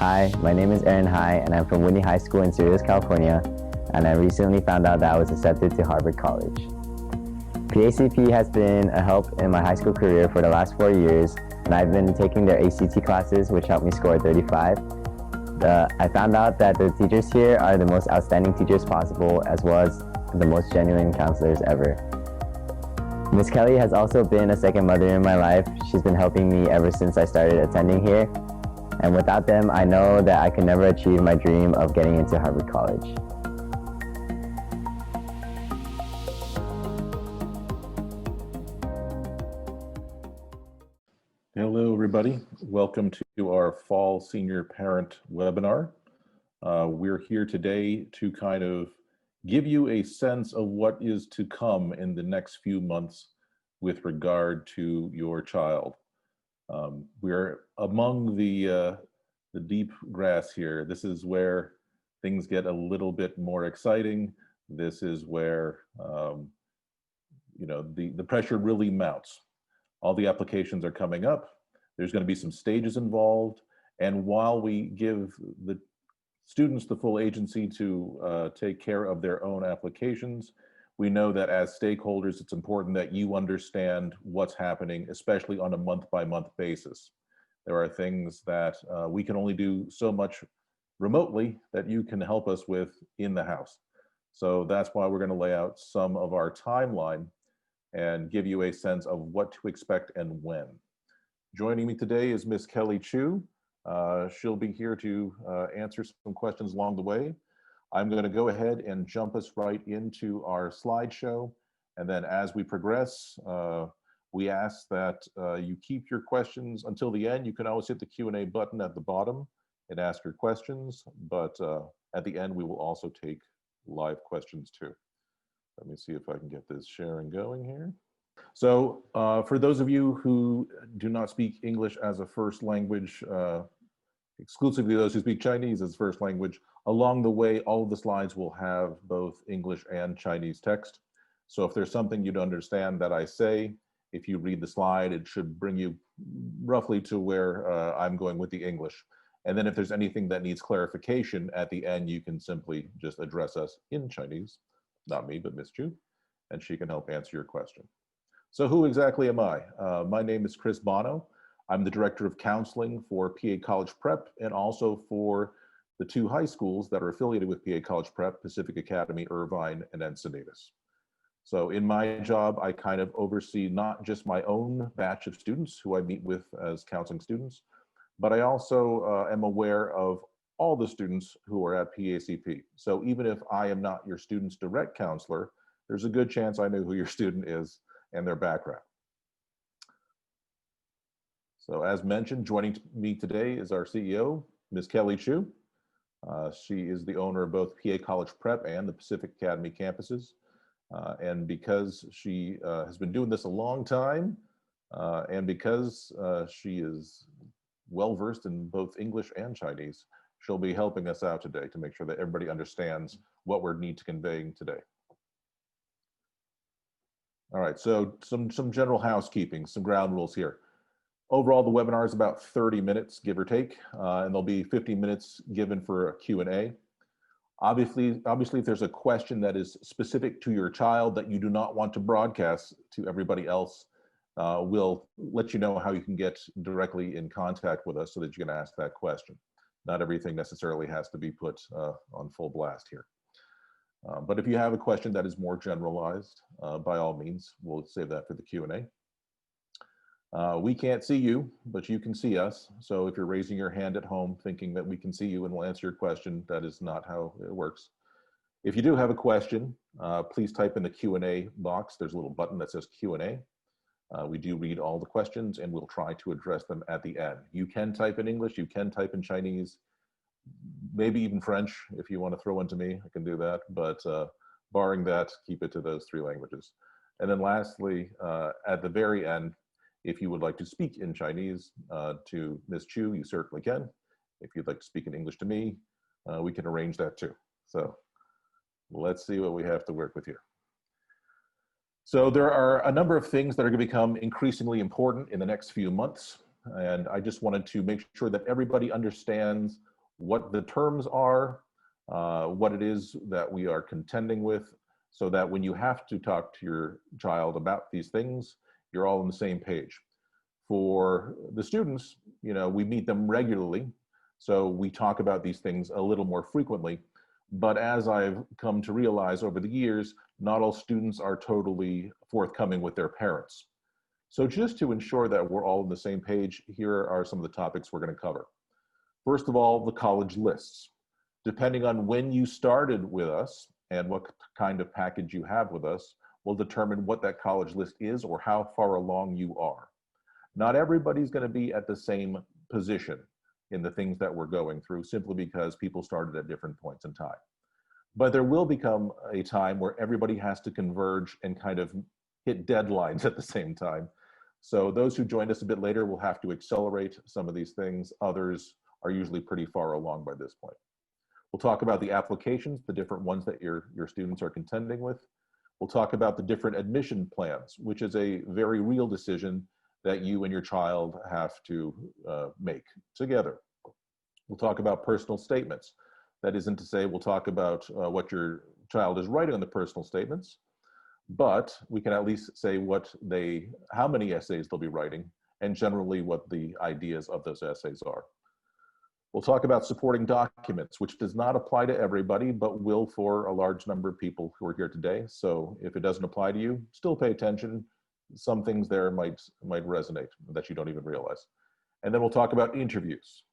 Hi, my name is Aaron Hai, and I'm from Whitney High School in Cerritos, California, and I recently found out that I was accepted to Harvard College. PACP has been a help in my high school career for the last 4 years, and I've been taking their ACT classes, which helped me score 35. I found out that the teachers here are the most outstanding teachers possible, as well as the most genuine counselors ever. Miss Kelly has also been a second mother in my life. She's been helping me ever since I started attending here. And without them, I know that I could never achieve my dream of getting into Harvard College. Hello, everybody. Welcome to our Fall Senior Parent webinar. We're here today to kind of give you a sense of what is to come in the next few months with regard to your child. We're among the deep grass here. This is where things get a little bit more exciting. This is where the pressure really mounts. All the applications are coming up. There's going to be some stages involved. And while we give the students the full agency to take care of their own applications, we know that as stakeholders, it's important that you understand what's happening, especially on a month-by-month basis. There are things that we can only do so much remotely that you can help us with in the house. So that's why we're going to lay out some of our timeline and give you a sense of what to expect and when. Joining me today is Miss Kelly Chu. She'll be here to answer some questions along the way. I'm going to go ahead and jump us right into our slideshow. And then as we progress, we ask that you keep your questions until the end. You can always hit the Q&A button at the bottom and ask your questions, but at the end, we will also take live questions too. Let me see if I can get this sharing going here. So for those of you who do not speak English as a first language, exclusively those who speak Chinese as first language, along the way, all of the slides will have both English and Chinese text. So if there's something you don't understand that I say, if you read the slide, it should bring you roughly to where I'm going with the English. And then if there's anything that needs clarification at the end, you can simply just address us in Chinese. Not me, but Miss Chu, and she can help answer your question. So who exactly am I? My name is Chris Bono. I'm the Director of Counseling for PA College Prep and also for the 2 high schools that are affiliated with PA College Prep, Pacific Academy, Irvine, and Encinitas. So in my job, I kind of oversee not just my own batch of students who I meet with as counseling students, but I also am aware of all the students who are at PACP. So even if I am not your student's direct counselor, there's a good chance I know who your student is and their background. So as mentioned, joining me today is our CEO, Ms. Kelly Chu. She is the owner of both PA College Prep and the Pacific Academy campuses. And because she has been doing this a long time, and because she is well-versed in both English and Chinese, she'll be helping us out today to make sure that everybody understands what we need to convey today. All right, so some general housekeeping, some ground rules here. Overall, the webinar is about 30 minutes, give or take, and there'll be 50 minutes given for a Q&A. Obviously, if there's a question that is specific to your child that you do not want to broadcast to everybody else, we'll let you know how you can get directly in contact with us so that you can ask that question. Not everything necessarily has to be put on full blast here. But if you have a question that is more generalized, by all means, we'll save that for the Q&A. We can't see you, but you can see us. So if you're raising your hand at home thinking that we can see you and we'll answer your question, that is not how it works. If you do have a question, please type in the Q&A box. There's a little button that says Q&A. We do read all the questions and we'll try to address them at the end. You can type in English, you can type in Chinese, maybe even French if you want to throw one to me, I can do that. But barring that, keep it to those 3 languages. And then lastly, at the very end, if you would like to speak in Chinese to Ms. Chu, you certainly can. If you'd like to speak in English to me, we can arrange that too. So let's see what we have to work with here. So there are a number of things that are going to become increasingly important in the next few months. And I just wanted to make sure that everybody understands what the terms are, what it is that we are contending with, so that when you have to talk to your child about these things, you're all on the same page. For the students, we meet them regularly, so we talk about these things a little more frequently. But as I've come to realize over the years, not all students are totally forthcoming with their parents. So just to ensure that we're all on the same page, here are some of the topics we're going to cover. First of all, the college lists. Depending on when you started with us and what kind of package you have with us will determine what that college list is or how far along you are. Not everybody's going to be at the same position in the things that we're going through, simply because people started at different points in time. But there will become a time where everybody has to converge and kind of hit deadlines at the same time. So those who joined us a bit later will have to accelerate some of these things. Others are usually pretty far along by this point. We'll talk about the applications, the different ones that your students are contending with. We'll talk about the different admission plans, which is a very real decision that you and your child have to make together. We'll talk about personal statements. That isn't to say we'll talk about what your child is writing on the personal statements, but we can at least say how many essays they'll be writing, and generally what the ideas of those essays are. We'll talk about supporting documents, which does not apply to everybody, but will for a large number of people who are here today. So if it doesn't apply to you, still pay attention. Some things there might resonate that you don't even realize. And then we'll talk about interviews.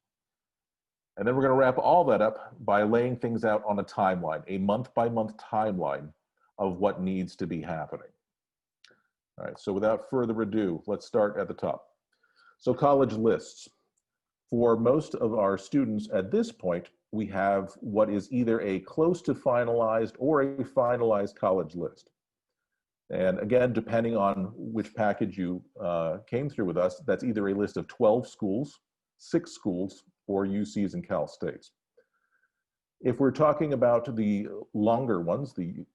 And then we're going to wrap all that up by laying things out on a timeline, a month-by-month timeline of what needs to be happening. All right, so without further ado, let's start at the top. So college lists. For most of our students at this point, we have what is either a close to finalized or a finalized college list. And again, depending on which package you came through with us, that's either a list of 12 schools, 6 schools, or UCs and Cal States. If we're talking about the longer ones, the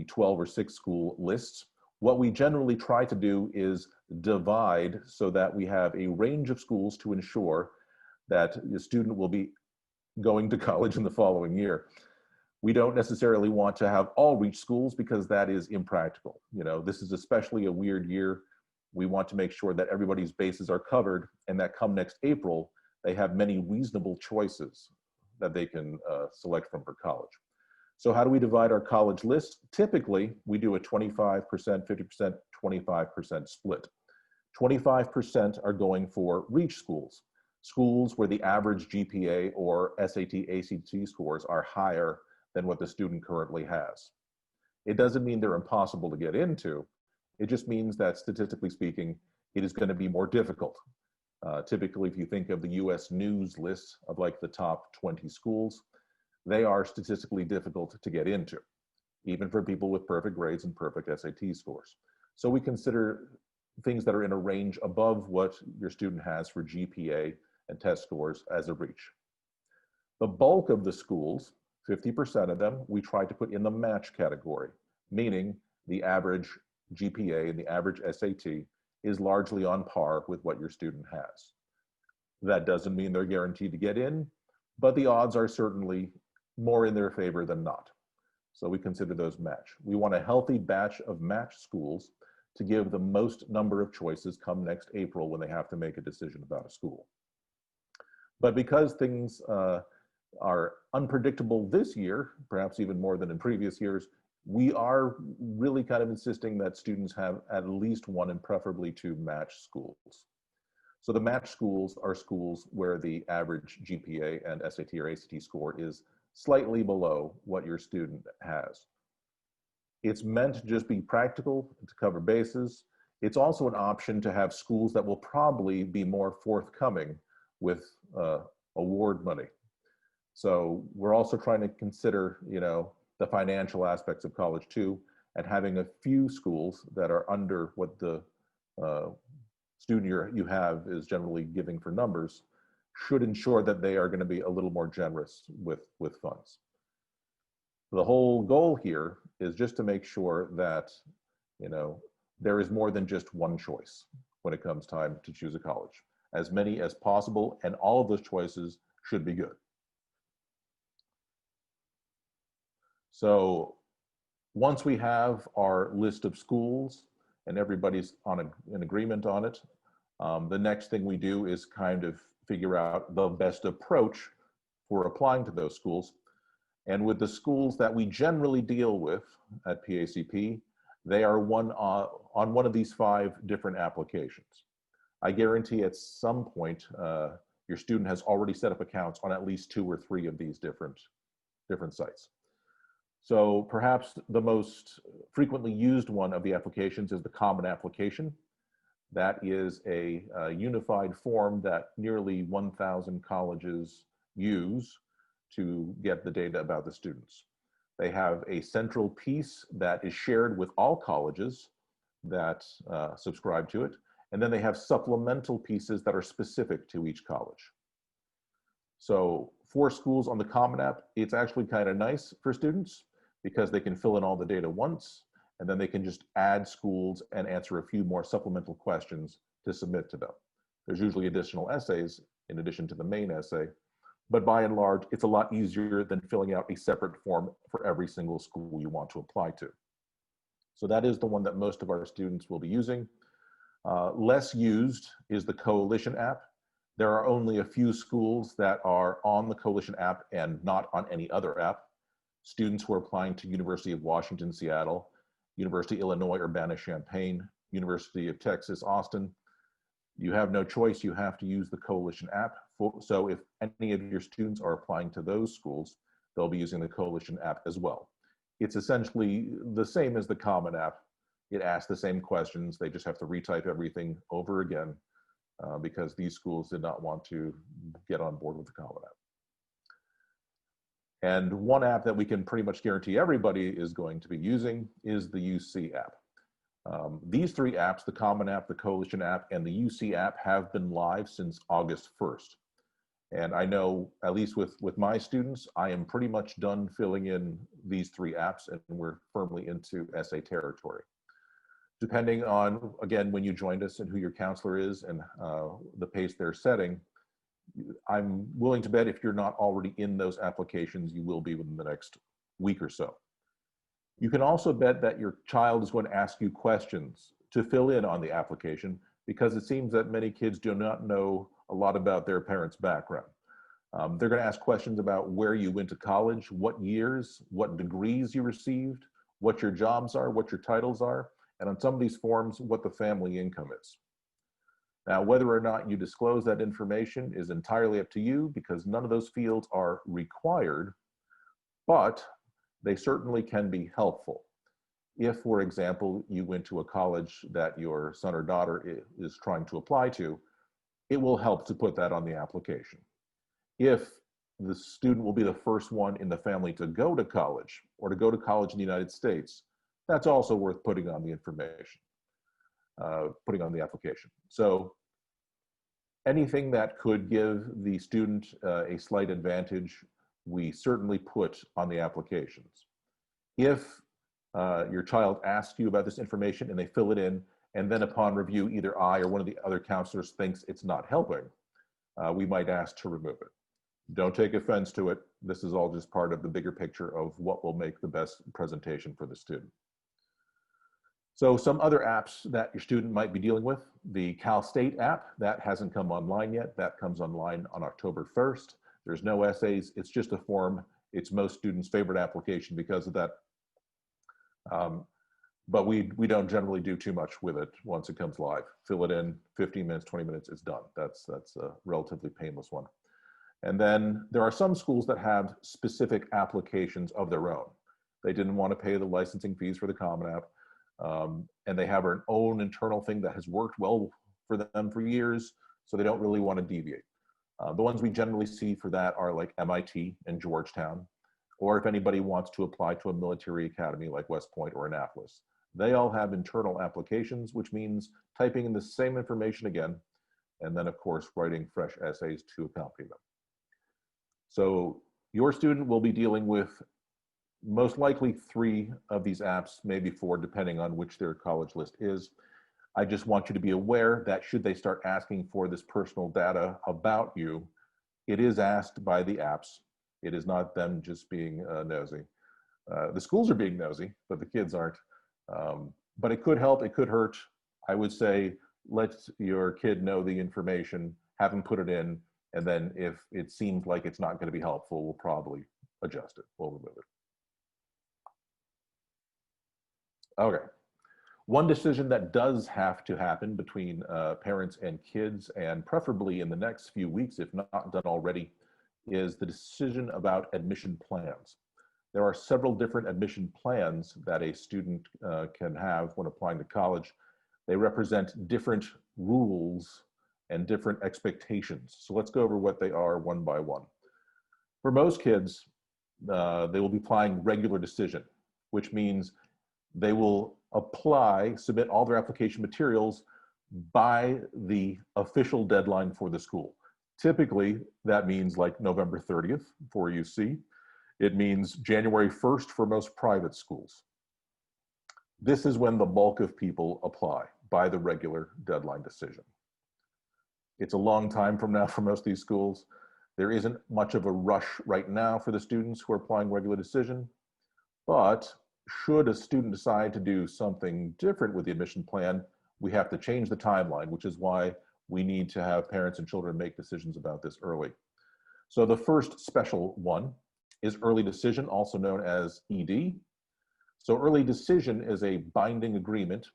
12 or 6 school lists, what we generally try to do is divide so that we have a range of schools to ensure that the student will be going to college in the following year. We don't necessarily want to have all reach schools because that is impractical. This is especially a weird year. We want to make sure that everybody's bases are covered and that come next April, they have many reasonable choices that they can select from for college. So how do we divide our college list? Typically, we do a 25%, 50%, 25% split. 25% are going for reach schools, schools where the average GPA or SAT, ACT scores are higher than what the student currently has. It doesn't mean they're impossible to get into. It just means that statistically speaking, it is going to be more difficult. Typically, if you think of the US News list of like the top 20 schools, they are statistically difficult to get into, even for people with perfect grades and perfect SAT scores. So we consider things that are in a range above what your student has for GPA and test scores as a reach. The bulk of the schools, 50% of them, we try to put in the match category, meaning the average GPA and the average SAT is largely on par with what your student has. That doesn't mean they're guaranteed to get in, but the odds are certainly more in their favor than not. So we consider those match. We want a healthy batch of match schools to give the most number of choices come next April when they have to make a decision about a school. But because things are unpredictable this year, perhaps even more than in previous years, we are really kind of insisting that students have at least one and preferably 2 match schools. So the match schools are schools where the average GPA and SAT or ACT score is slightly below what your student has. It's meant to just be practical, to cover bases. It's also an option to have schools that will probably be more forthcoming with award money. So we're also trying to consider, the financial aspects of college too, and having a few schools that are under what the student you have is generally giving for numbers should ensure that they are going to be a little more generous with funds. The whole goal here is just to make sure that, there is more than just one choice when it comes time to choose a college. As many as possible, and all of those choices should be good. So once we have our list of schools and everybody's in agreement on it, the next thing we do is kind of figure out the best approach for applying to those schools. And with the schools that we generally deal with at PACP, they are on one of these 5 different applications. I guarantee at some point, your student has already set up accounts on at least 2 or 3 of these different sites. So perhaps the most frequently used one of the applications is the Common Application. That is a unified form that nearly 1,000 colleges use to get the data about the students. They have a central piece that is shared with all colleges that subscribe to it. And then they have supplemental pieces that are specific to each college. So for schools on the Common App, it's actually kind of nice for students because they can fill in all the data once, and then they can just add schools and answer a few more supplemental questions to submit to them. There's usually additional essays in addition to the main essay, but by and large, it's a lot easier than filling out a separate form for every single school you want to apply to. So that is the one that most of our students will be using. Less used is the Coalition app. There are only a few schools that are on the Coalition app and not on any other app. Students who are applying to University of Washington, Seattle, University of Illinois, Urbana-Champaign, University of Texas, Austin. You have no choice, you have to use the Coalition app. So if any of your students are applying to those schools, they'll be using the Coalition app as well. It's essentially the same as the Common app. It asks the same questions, they just have to retype everything over again because these schools did not want to get on board with the Common app. And one app that we can pretty much guarantee everybody is going to be using is the UC app. These 3 apps, the Common app, the Coalition app, and the UC app have been live since August 1st. And I know, at least with my students, I am pretty much done filling in these 3 apps and we're firmly into essay territory. Depending on, again, when you joined us and who your counselor is and the pace they're setting, I'm willing to bet if you're not already in those applications, you will be within the next week or so. You can also bet that your child is going to ask you questions to fill in on the application because it seems that many kids do not know a lot about their parents' background. They're going to ask questions about where you went to college, what years, what degrees you received, what your jobs are, what your titles are, and on some of these forms, what the family income is. Now, whether or not you disclose that information is entirely up to you because none of those fields are required, but they certainly can be helpful. If, for example, you went to a college that your son or daughter is trying to apply to, it will help to put that on the application. If the student will be the first one in the family to go to college or to go to college in the United States, that's also worth putting on the information, putting on the application. So anything that could give the student a slight advantage, we certainly put on the applications. If your child asks you about this information and they fill it in, and then upon review, either I or one of the other counselors thinks it's not helping, we might ask to remove it. Don't take offense to it. This is all just part of the bigger picture of what will make the best presentation for the student. So some other apps that your student might be dealing with, the Cal State app, that hasn't come online yet. That comes online on October 1st. There's no essays, it's just a form. It's most students' favorite application because of that. But we don't generally do too much with it once it comes live. Fill it in, 15 minutes, 20 minutes, it's done. That's a relatively painless one. And then there are some schools that have specific applications of their own. They didn't want to pay the licensing fees for the Common App. And they have their own internal thing that has worked well for them for years, so they don't really want to deviate. The ones we generally see for that are like MIT and Georgetown, or if anybody wants to apply to a military academy like West Point or Annapolis. They all have internal applications, which means typing in the same information again, and then of course, writing fresh essays to accompany them. So your student will be dealing with most likely 3 of these apps, maybe 4, depending on which their college list is. I just want you to be aware that should they start asking for this personal data about you, it is asked by the apps. It is not them just being nosy. The schools are being nosy, but the kids aren't. But it could help, it could hurt. I would say let your kid know the information, have them put it in, and then if it seems like it's not going to be helpful, we'll probably adjust it. We'll remove it. Okay. One decision that does have to happen between parents and kids, and preferably in the next few weeks, if not done already, is the decision about admission plans. There are several different admission plans that a student can have when applying to college. They represent different rules and different expectations. So let's go over what they are one by one. For most kids, they will be applying regular decision, which means they will apply, submit all their application materials by the official deadline for the school. Typically, that means like November 30th for UC. It means January 1st for most private schools. This is when the bulk of people apply by the regular deadline decision. It's a long time from now for most of these schools. There isn't much of a rush right now for the students who are applying regular decision, but should a student decide to do something different with the admission plan, we have to change the timeline, which is why we need to have parents and children make decisions about this early. So the first special one is early decision, also known as ED. So early decision is a binding agreement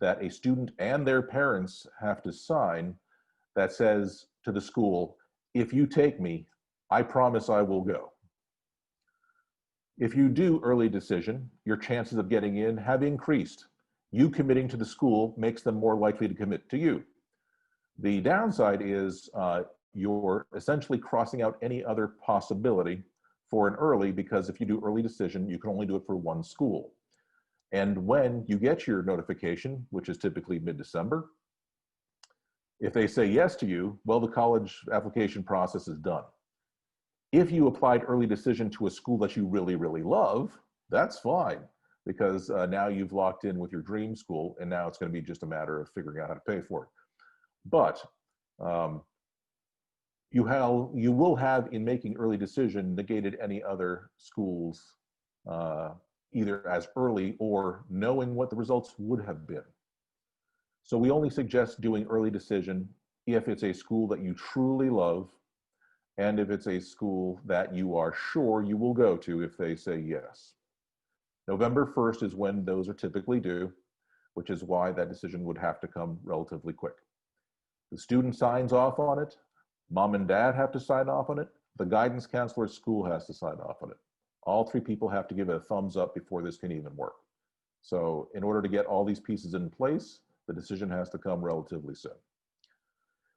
that a student and their parents have to sign that says to the school, if you take me, I promise I will go. If you do early decision, your chances of getting in have increased. You committing to the school makes them more likely to commit to you. The downside is you're essentially crossing out any other possibility for an early, because if you do early decision, you can only do it for one school. And when you get your notification, which is typically mid-December, if they say yes to you, well, the college application process is done. If you applied early decision to a school that you really, really love, that's fine, because now you've locked in with your dream school, and now it's going to be just a matter of figuring out how to pay for it. But you will have, in making early decision, negated any other schools either as early or knowing what the results would have been. So we only suggest doing early decision if it's a school that you truly love, and if it's a school that you are sure you will go to if they say yes. November 1st is when those are typically due, which is why that decision would have to come relatively quick. The student signs off on it, mom and dad have to sign off on it, the guidance counselor at school has to sign off on it. All three people have to give it a thumbs up before this can even work. So in order to get all these pieces in place, the decision has to come relatively soon.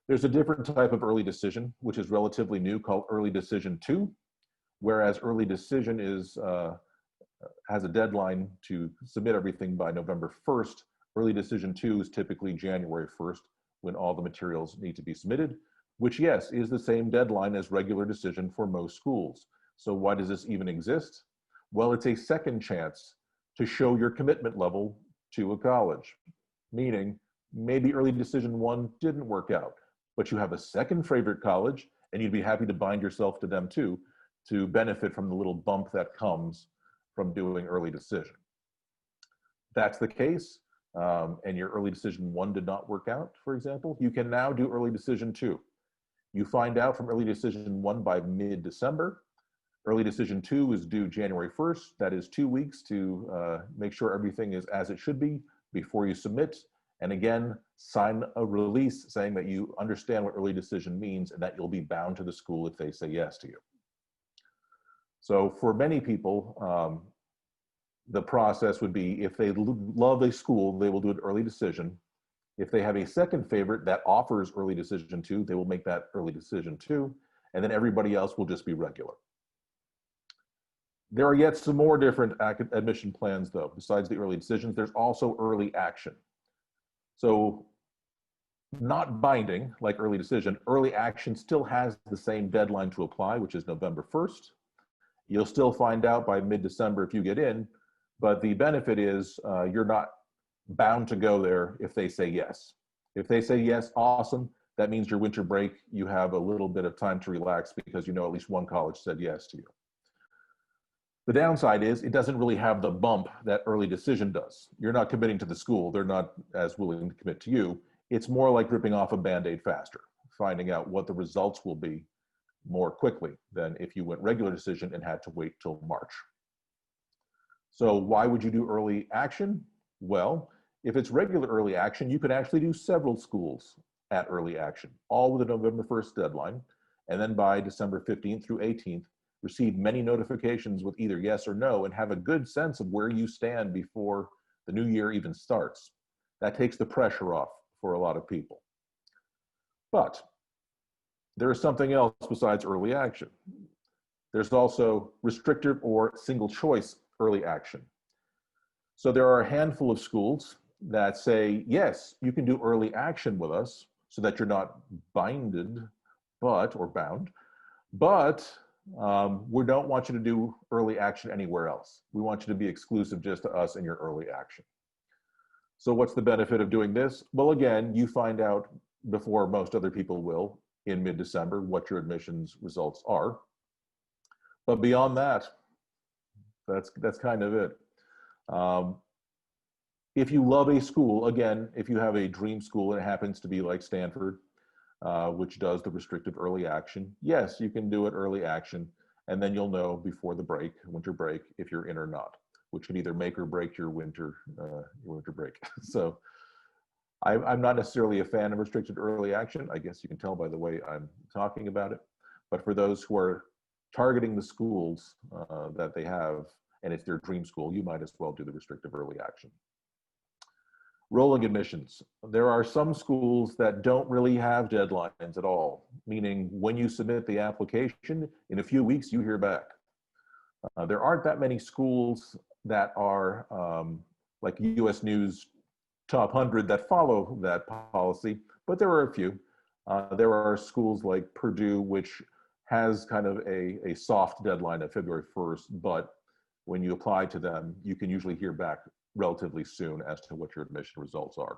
There's a different type of early decision, which is relatively new, called early decision 2, whereas early decision is has a deadline to submit everything by November 1st. Early decision 2 is typically January 1st, when all the materials need to be submitted, which, yes, is the same deadline as regular decision for most schools. So why does this even exist? Well, it's a second chance to show your commitment level to a college, meaning maybe early decision 1 didn't work out, but you have a second favorite college and you'd be happy to bind yourself to them too, to benefit from the little bump that comes from doing early decision. That's the case, and your early decision 1 did not work out, for example, you can now do early decision 2. You find out from early decision 1 by mid-December. Early decision 2 is due January 1st. That is 2 weeks to make sure everything is as it should be before you submit. And again, sign a release saying that you understand what early decision means and that you'll be bound to the school if they say yes to you. So for many people, the process would be, if they love a school, they will do an early decision. If they have a second favorite that offers early decision 2, they will make that early decision 2, and then everybody else will just be regular. There are yet some more different admission plans though. Besides the early decisions, there's also early action. So not binding like early decision, early action still has the same deadline to apply, which is November 1st. You'll still find out by mid-December if you get in, but the benefit is you're not bound to go there if they say yes. If they say yes, awesome. That means your winter break, you have a little bit of time to relax because you know at least one college said yes to you. The downside is it doesn't really have the bump that early decision does. You're not committing to the school. They're not as willing to commit to you. It's more like ripping off a Band-Aid faster, finding out what the results will be more quickly than if you went regular decision and had to wait till March. So why would you do early action? Well, if it's regular early action, you could actually do several schools at early action, all with a November 1st deadline. And then by December 15th through 18th, receive many notifications with either yes or no and have a good sense of where you stand before the new year even starts. That takes the pressure off for a lot of people. But there is something else besides early action. There's also restrictive or single choice early action. So there are a handful of schools that say, yes, you can do early action with us so that you're not binded, or bound, but we don't want you to do early action anywhere else. We want you to be exclusive just to us and your early action. So what's the benefit of doing this? Well, again, you find out before most other people will in mid-December what your admissions results are. But beyond that, that's kind of it. If you love a school, again, if you have a dream school and it happens to be like Stanford, which does the restrictive early action, yes, you can do it early action, and then you'll know before the break, winter break, if you're in or not, which can either make or break your winter break. So I'm not necessarily a fan of restricted early action. I guess you can tell by the way I'm talking about it. But for those who are targeting the schools that they have, and it's their dream school, you might as well do the restrictive early action. Rolling admissions. There are some schools that don't really have deadlines at all, meaning when you submit the application, in a few weeks you hear back. There aren't that many schools that are like US News Top 100 that follow that policy, but there are a few. There are schools like Purdue, which has kind of a soft deadline of February 1st, but when you apply to them, you can usually hear back relatively soon as to what your admission results are.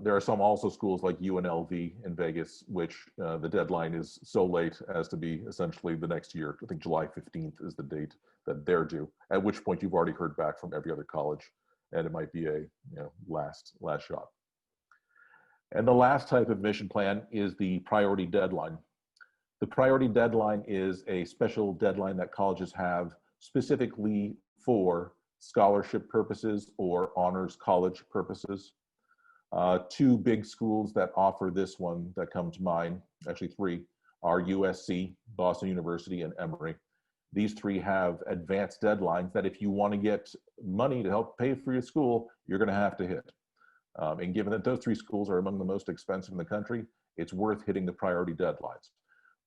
There are some also schools like UNLV in Vegas, which the deadline is so late as to be essentially the next year. I think July 15th is the date that they're due, at which point you've already heard back from every other college, and it might be a last shot. And the last type of admission plan is the priority deadline. The priority deadline is a special deadline that colleges have specifically for scholarship purposes or honors college purposes. Two big schools that offer this one that come to mind, actually three, are USC, Boston University, and Emory. These three have advanced deadlines that if you want to get money to help pay for your school, you're going to have to hit. And given that those three schools are among the most expensive in the country, it's worth hitting the priority deadlines.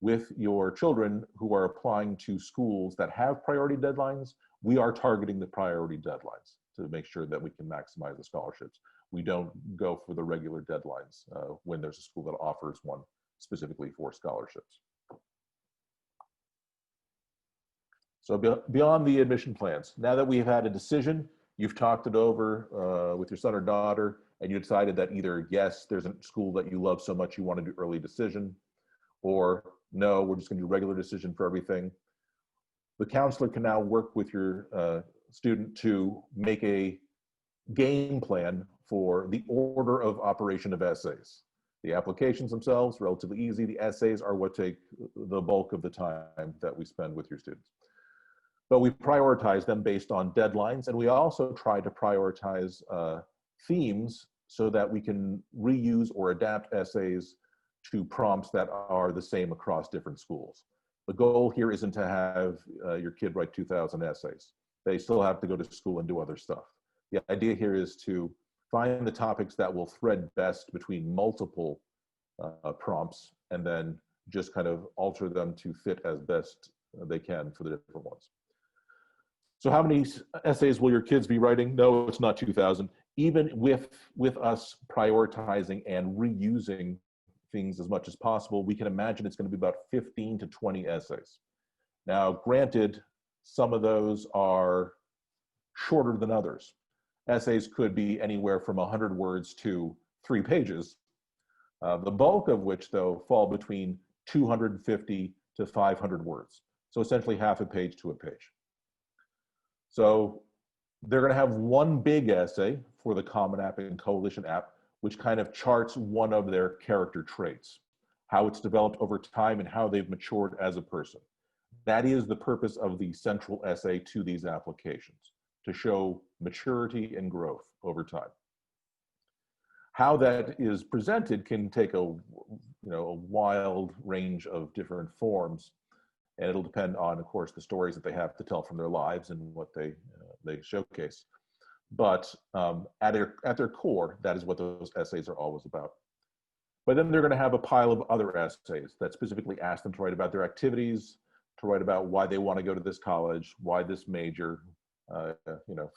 With your children who are applying to schools that have priority deadlines, we are targeting the priority deadlines to make sure that we can maximize the scholarships. We don't go for the regular deadlines when there's a school that offers one specifically for scholarships. So beyond the admission plans, now that we've had a decision, you've talked it over with your son or daughter, and you decided that either yes, there's a school that you love so much you want to do early decision, or no, we're just going to do regular decision for everything. The counselor can now work with your student to make a game plan for the order of operation of essays. The applications themselves, relatively easy. The essays are what take the bulk of the time that we spend with your students. But we prioritize them based on deadlines, and we also try to prioritize themes so that we can reuse or adapt essays to prompts that are the same across different schools. The goal here isn't to have your kid write 2,000 essays. They still have to go to school and do other stuff. The idea here is to find the topics that will thread best between multiple prompts and then just kind of alter them to fit as best they can for the different ones. So how many essays will your kids be writing? No, it's not 2,000. Even with us prioritizing and reusing things as much as possible, we can imagine it's going to be about 15 to 20 essays. Now, granted, some of those are shorter than others. Essays could be anywhere from 100 words to 3 pages, the bulk of which, though, fall between 250 to 500 words. So essentially half a page to a page. So they're going to have one big essay for the Common App and Coalition app, which kind of charts one of their character traits, how it's developed over time and how they've matured as a person. That is the purpose of the central essay to these applications, to show maturity and growth over time. How that is presented can take a wild range of different forms, and it'll depend on, of course, the stories that they have to tell from their lives and what they showcase. But at their core, that is what those essays are always about. But then they're going to have a pile of other essays that specifically ask them to write about their activities, to write about why they want to go to this college, why this major,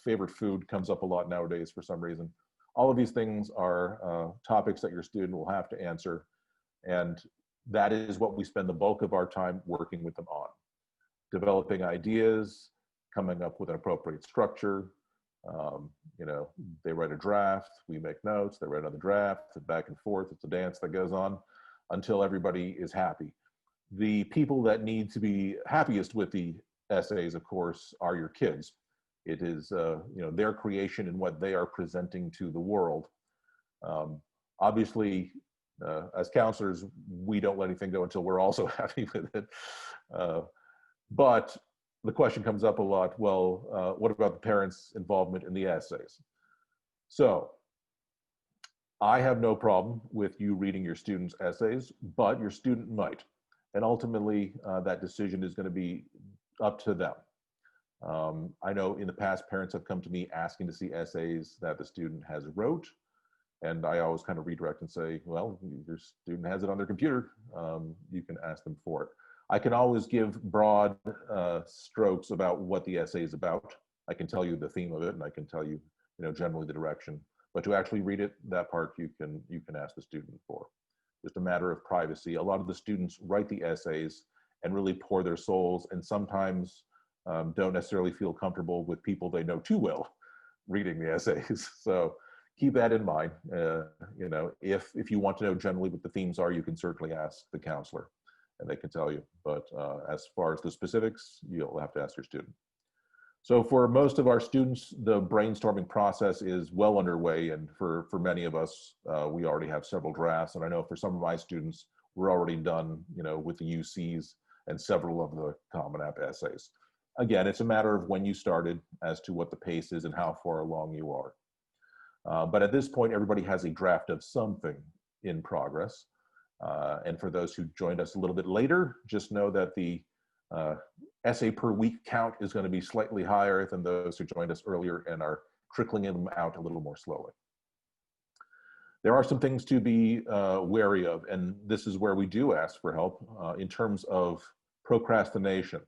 favorite food comes up a lot nowadays for some reason. All of these things are topics that your student will have to answer, and that is what we spend the bulk of our time working with them on. Developing ideas, coming up with an appropriate structure. They write a draft, we make notes, they write another draft, back and forth. It's a dance that goes on until everybody is happy. The people that need to be happiest with the essays, of course, are your kids. It is their creation and what they are presenting to the world. Obviously, as counselors, we don't let anything go until we're also happy with it. But the question comes up a lot, well, what about the parents' involvement in the essays? So I have no problem with you reading your students' essays, but your student might. And ultimately, that decision is going to be up to them. I know in the past, parents have come to me asking to see essays that the student has wrote. And I always kind of redirect and say, well, your student has it on their computer. You can ask them for it. I can always give broad strokes about what the essay is about. I can tell you the theme of it, and I can tell you, generally the direction. But to actually read it, that part you can ask the student for. Just a matter of privacy. A lot of the students write the essays and really pour their souls, and sometimes don't necessarily feel comfortable with people they know too well reading the essays. So keep that in mind. If you want to know generally what the themes are, you can certainly ask the counselor, and they can tell you. But as far as the specifics, you'll have to ask your student. So for most of our students, the brainstorming process is well underway, and for many of us, we already have several drafts. And I know for some of my students, we're already done, with the UCs and several of the Common App essays. Again, it's a matter of when you started as to what the pace is and how far along you are. But at this point, everybody has a draft of something in progress. And for those who joined us a little bit later, just know that the essay per week count is going to be slightly higher than those who joined us earlier and are trickling them out a little more slowly. There are some things to be wary of, and this is where we do ask for help in terms of procrastination.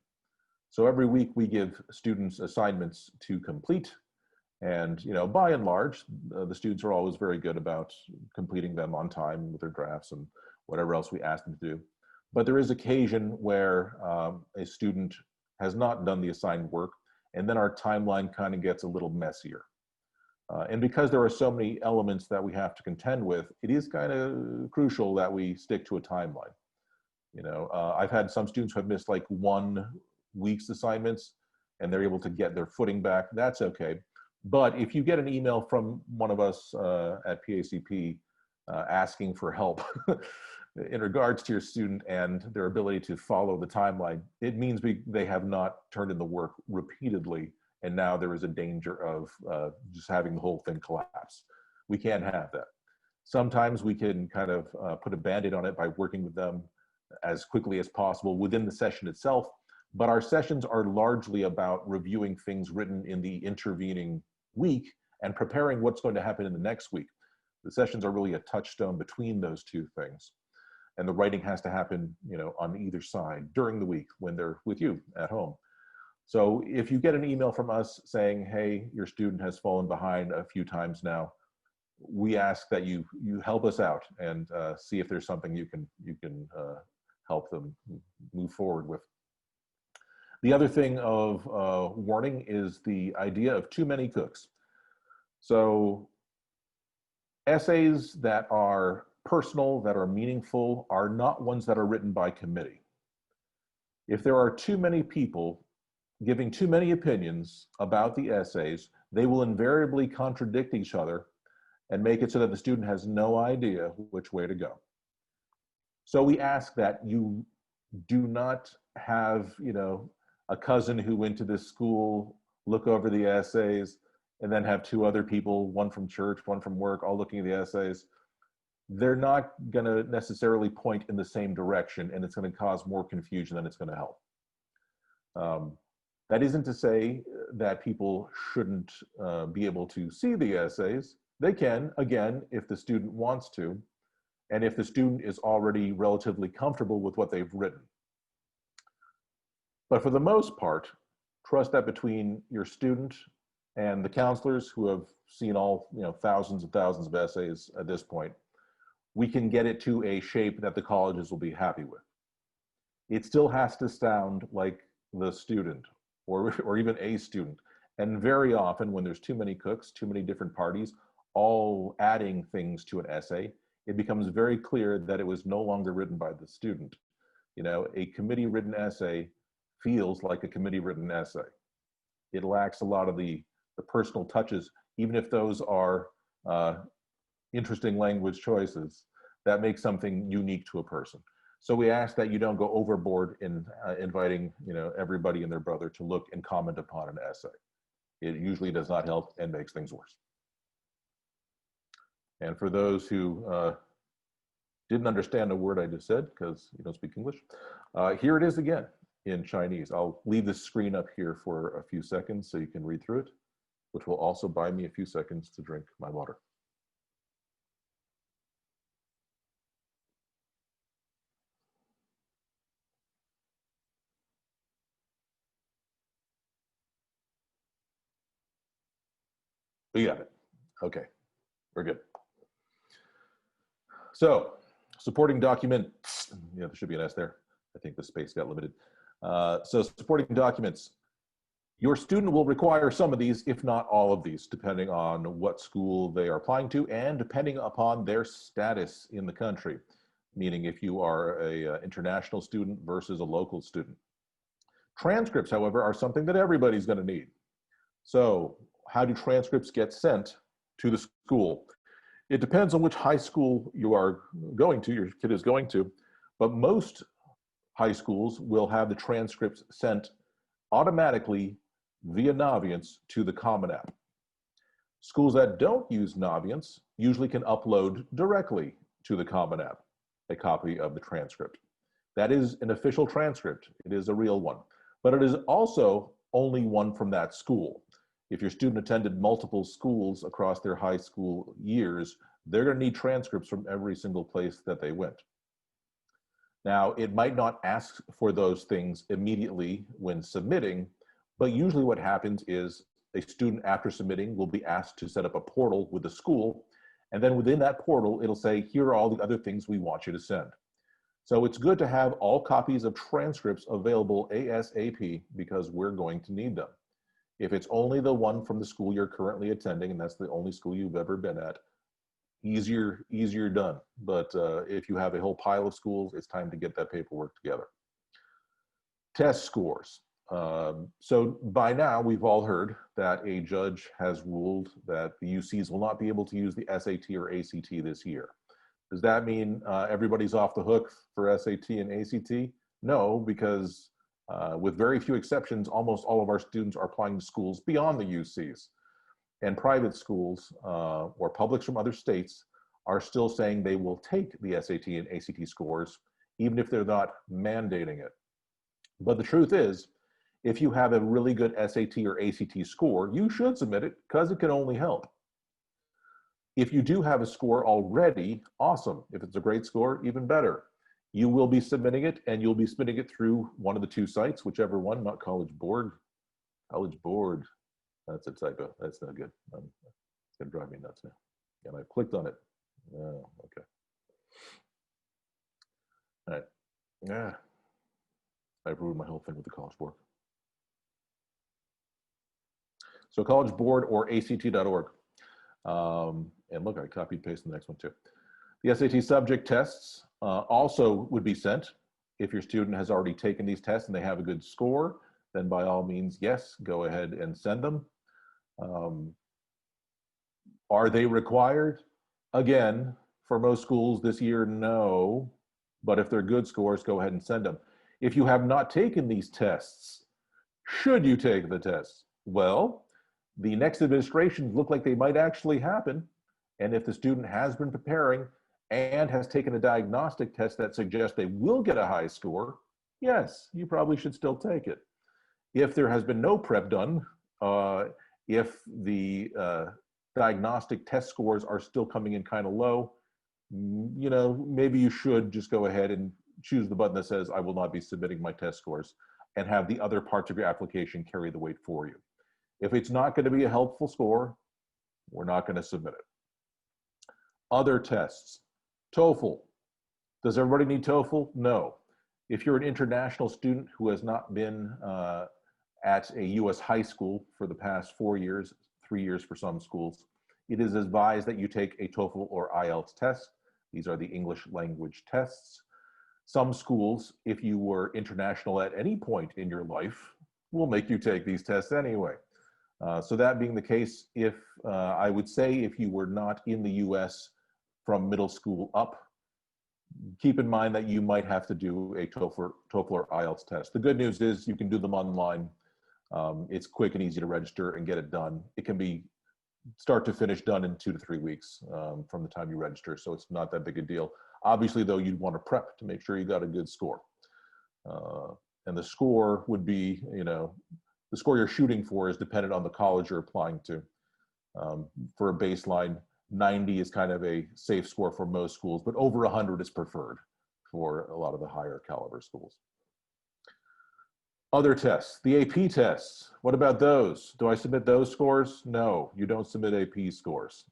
So every week we give students assignments to complete, and by and large, the students are always very good about completing them on time with their drafts and whatever else we ask them to do. But there is occasion where a student has not done the assigned work, and then our timeline kind of gets a little messier. And because there are so many elements that we have to contend with, it is kind of crucial that we stick to a timeline. I've had some students who have missed like 1 week's assignments, and they're able to get their footing back. That's okay. But if you get an email from one of us at PACP asking for help in regards to your student and their ability to follow the timeline, it means they have not turned in the work repeatedly, and now there is a danger of just having the whole thing collapse. We can't have that. Sometimes we can kind of put a Band-Aid on it by working with them as quickly as possible within the session itself, but our sessions are largely about reviewing things written in the intervening week and preparing what's going to happen in the next week. The sessions are really a touchstone between those two things. And the writing has to happen, on either side during the week when they're with you at home. So if you get an email from us saying, hey, your student has fallen behind a few times now, we ask that you help us out and see if there's something you can help them move forward with. The other thing of warning is the idea of too many cooks. So essays that are personal, that are meaningful, are not ones that are written by committee. If there are too many people giving too many opinions about the essays, they will invariably contradict each other and make it so that the student has no idea which way to go. So we ask that you do not have, a cousin who went to this school look over the essays and then have two other people, one from church, one from work, all looking at the essays. They're not going to necessarily point in the same direction, and it's going to cause more confusion than it's going to help. That isn't to say that people shouldn't be able to see the essays. They can, again, if the student wants to, and if the student is already relatively comfortable with what they've written. But for the most part, trust that between your student and the counselors who have seen all, thousands and thousands of essays at this point, we can get it to a shape that the colleges will be happy with. It still has to sound like the student or even a student. And very often when there's too many cooks, too many different parties, all adding things to an essay, it becomes very clear that it was no longer written by the student. A committee written essay feels like a committee written essay. It lacks a lot of the personal touches, even if those are interesting language choices that make something unique to a person. So we ask that you don't go overboard in inviting everybody and their brother to look and comment upon an essay. It usually does not help and makes things worse. And for those who didn't understand a word I just said because you don't speak English, here it is again in Chinese. I'll leave this screen up here for a few seconds so you can read through it, which will also buy me a few seconds to drink my water. We got it. Okay, we're good. So, supporting documents, there should be an S there. I think the space got limited. So, supporting documents. Your student will require some of these, if not all of these, depending on what school they are applying to and depending upon their status in the country, meaning if you are an international student versus a local student. Transcripts, however, are something that everybody's going to need. So, how do transcripts get sent to the school? It depends on which high school you are going to, your kid is going to, but most high schools will have the transcripts sent automatically via Naviance to the Common App. Schools that don't use Naviance usually can upload directly to the Common App a copy of the transcript. That is an official transcript. It is a real one, but it is also only one from that school. If your student attended multiple schools across their high school years, they're going to need transcripts from every single place that they went. Now, it might not ask for those things immediately when submitting, but usually what happens is a student after submitting will be asked to set up a portal with the school, and then within that portal, it'll say, here are all the other things we want you to send. So it's good to have all copies of transcripts available ASAP because we're going to need them. If it's only the one from the school you're currently attending, and that's the only school you've ever been at, easier done. But if you have a whole pile of schools, it's time to get that paperwork together. Test scores. So by now, we've all heard that a judge has ruled that the UCs will not be able to use the SAT or ACT this year. Does that mean everybody's off the hook for SAT and ACT? No, because with very few exceptions, almost all of our students are applying to schools beyond the UCs. And private schools or publics from other states are still saying they will take the SAT and ACT scores, even if they're not mandating it. But the truth is, if you have a really good SAT or ACT score, you should submit it because it can only help. If you do have a score already, awesome. If it's a great score, even better. You will be submitting it, and you'll be submitting it through one of the two sites, whichever one, not College Board. College Board, that's a typo. That's not good. It's gonna drive me nuts now. And I've clicked on it. Oh, okay. All right. Yeah. I've ruined my whole thing with the College Board. So College Board or ACT.org. And look, I copied and pasted the next one too. The SAT subject tests also would be sent. If your student has already taken these tests and they have a good score, then by all means, yes, go ahead and send them. Are they required? Again, for most schools this year, no. But if they're good scores, go ahead and send them. If you have not taken these tests, should you take the tests? Well, the next administrations look like they might actually happen. And if the student has been preparing and has taken a diagnostic test that suggests they will get a high score, yes, you probably should still take it. If there has been no prep done, if the diagnostic test scores are still coming in kind of low, you know, maybe you should just go ahead and choose the button that says, I will not be submitting my test scores, and have the other parts of your application carry the weight for you. If it's not going to be a helpful score, we're not going to submit it. Other tests. TOEFL. Does everybody need TOEFL? No. If you're an international student who has not been at a US high school for the past 4 years, 3 years for some schools, it is advised that you take a TOEFL or IELTS test. These are the English language tests. Some schools, if you were international at any point in your life, will make you take these tests anyway. So that being the case, if I would say if you were not in the US from middle school up, keep in mind that you might have to do a TOEFL or IELTS test. The good news is you can do them online. It's quick and easy to register and get it done. It can be start to finish done in 2 to 3 weeks from the time you register, so it's not that big a deal. Obviously, though, you'd want to prep to make sure you got a good score. And the score would be, you know, the score you're shooting for is dependent on the college you're applying to. For a baseline, 90 is kind of a safe score for most schools, but over 100 is preferred for a lot of the higher caliber schools. Other tests, the AP tests, what about those? Do I submit those scores? No, you don't submit AP scores.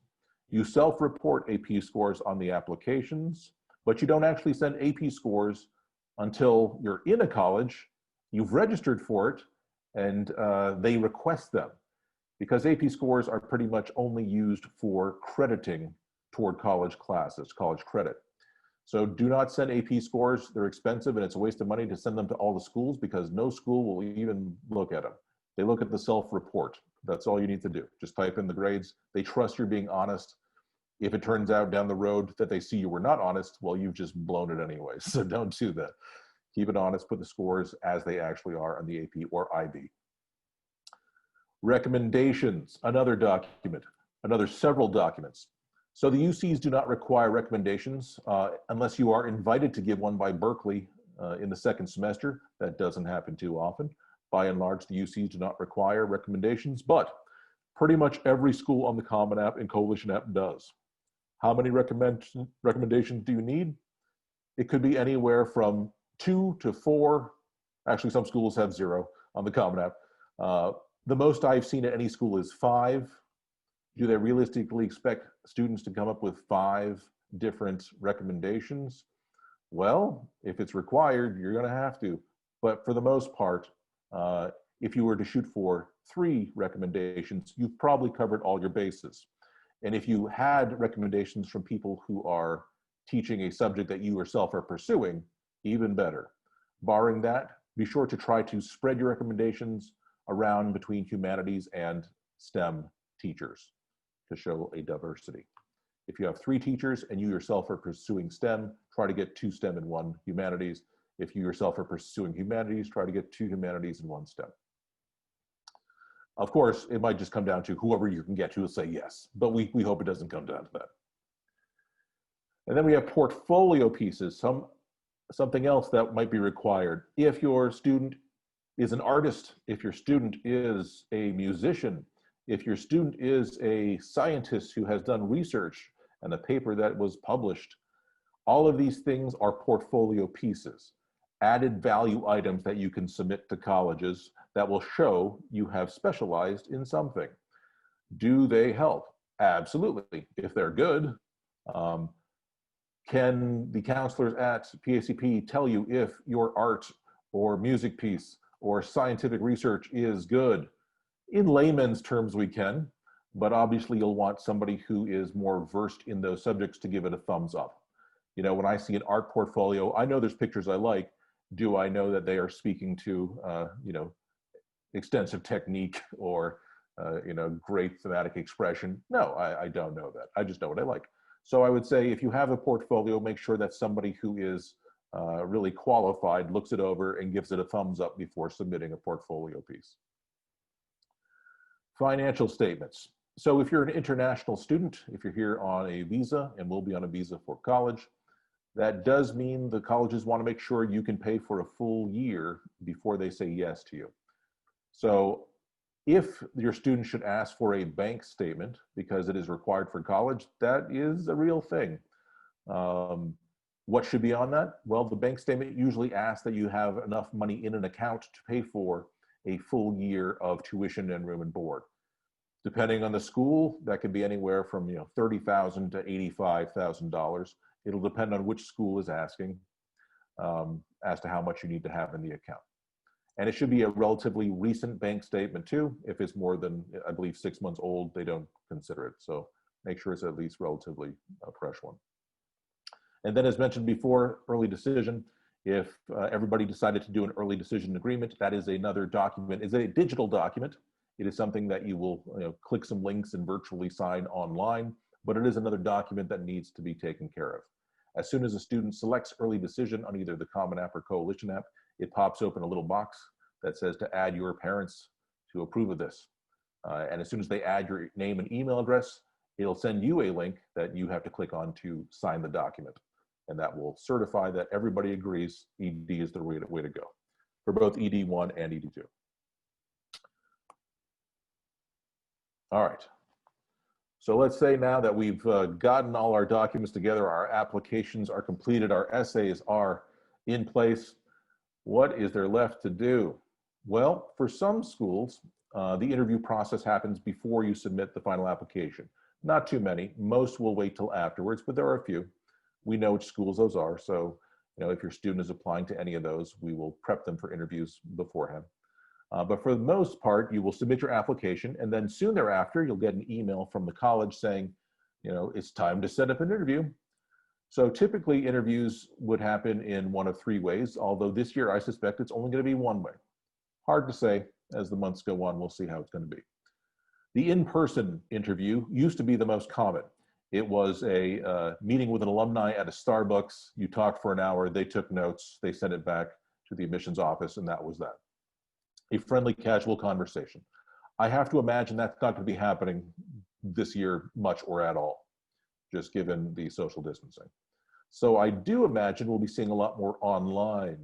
You self-report AP scores on the applications, but you don't actually send AP scores until you're in a college, you've registered for it, and they request them. Because AP scores are pretty much only used for crediting toward college classes, college credit. So do not send AP scores. They're expensive and it's a waste of money to send them to all the schools because no school will even look at them. They look at the self-report. That's all you need to do. Just type in the grades. They trust you're being honest. If it turns out down the road that they see you were not honest, well, you've just blown it anyway. So don't do that. Keep it honest, put the scores as they actually are on the AP or IB. Recommendations, another document, another several documents. So the UCs do not require recommendations unless you are invited to give one by Berkeley in the second semester. That doesn't happen too often. By and large, the UCs do not require recommendations, but pretty much every school on the Common App and Coalition App does. How many recommendations do you need? It could be anywhere from 2 to 4. Actually, some schools have 0 on the Common App. The most I've seen at any school is 5. Do they realistically expect students to come up with 5 different recommendations? Well, if it's required, you're going to have to. But for the most part, if you were to shoot for 3 recommendations, you've probably covered all your bases. And if you had recommendations from people who are teaching a subject that you yourself are pursuing, even better. Barring that, be sure to try to spread your recommendations around between humanities and STEM teachers to show a diversity. If you have 3 teachers and you yourself are pursuing STEM, try to get 2 STEM and 1 humanities. If you yourself are pursuing humanities, try to get 2 humanities and 1 STEM. Of course, it might just come down to whoever you can get to will say yes, but we hope it doesn't come down to that. And then we have portfolio pieces, something else that might be required. If your student is an artist, if your student is a musician, if your student is a scientist who has done research and a paper that was published, all of these things are portfolio pieces, added value items that you can submit to colleges that will show you have specialized in something. Do they help? Absolutely, if they're good. Can the counselors at PACP tell you if your art or music piece or scientific research is good? In layman's terms, we can, but obviously you'll want somebody who is more versed in those subjects to give it a thumbs up. You know, when I see an art portfolio, I know there's pictures I like, Do I know that they are speaking to, extensive technique or, great thematic expression? No, I don't know that. I just know what I like. So I would say if you have a portfolio, make sure that somebody who is really qualified looks it over and gives it a thumbs up before submitting a portfolio piece. Financial statements. So if you're an international student, if you're here on a visa and will be on a visa for college, that does mean the colleges want to make sure you can pay for a full year before they say yes to you. So if your student should ask for a bank statement because it is required for college, that is a real thing. What should be on that? Well, the bank statement usually asks that you have enough money in an account to pay for a full year of tuition and room and board. Depending on the school, that could be anywhere from $30,000 to $85,000. It'll depend on which school is asking as to how much you need to have in the account. And it should be a relatively recent bank statement too. If it's more than, I believe, 6 months old, they don't consider it. So make sure it's at least relatively a fresh one. And then as mentioned before, early decision. If everybody decided to do an early decision agreement, that is another document. It's a digital document. It is something that you will click some links and virtually sign online, but it is another document that needs to be taken care of. As soon as a student selects early decision on either the Common App or Coalition App, it pops open a little box that says to add your parents to approve of this. And as soon as they add your name and email address, it'll send you a link that you have to click on to sign the document. And that will certify that everybody agrees ED is the way to go for both ED1 and ED2. All right. So let's say now that we've gotten all our documents together, our applications are completed, our essays are in place. What is there left to do? Well, for some schools, the interview process happens before you submit the final application. Not too many. Most will wait till afterwards, but there are a few. We know which schools those are. So, if your student is applying to any of those, we will prep them for interviews beforehand. But for the most part, you will submit your application, and then soon thereafter, you'll get an email from the college saying, it's time to set up an interview. So typically interviews would happen in one of three ways, although this year I suspect it's only going to be one way. Hard to say. As the months go on, we'll see how it's going to be. The in-person interview used to be the most common. It was a meeting with an alumni at a Starbucks. You talked for an hour, they took notes, they sent it back to the admissions office, and that was that. A friendly, casual conversation. I have to imagine that's not going to be happening this year much or at all, just given the social distancing. So I do imagine we'll be seeing a lot more online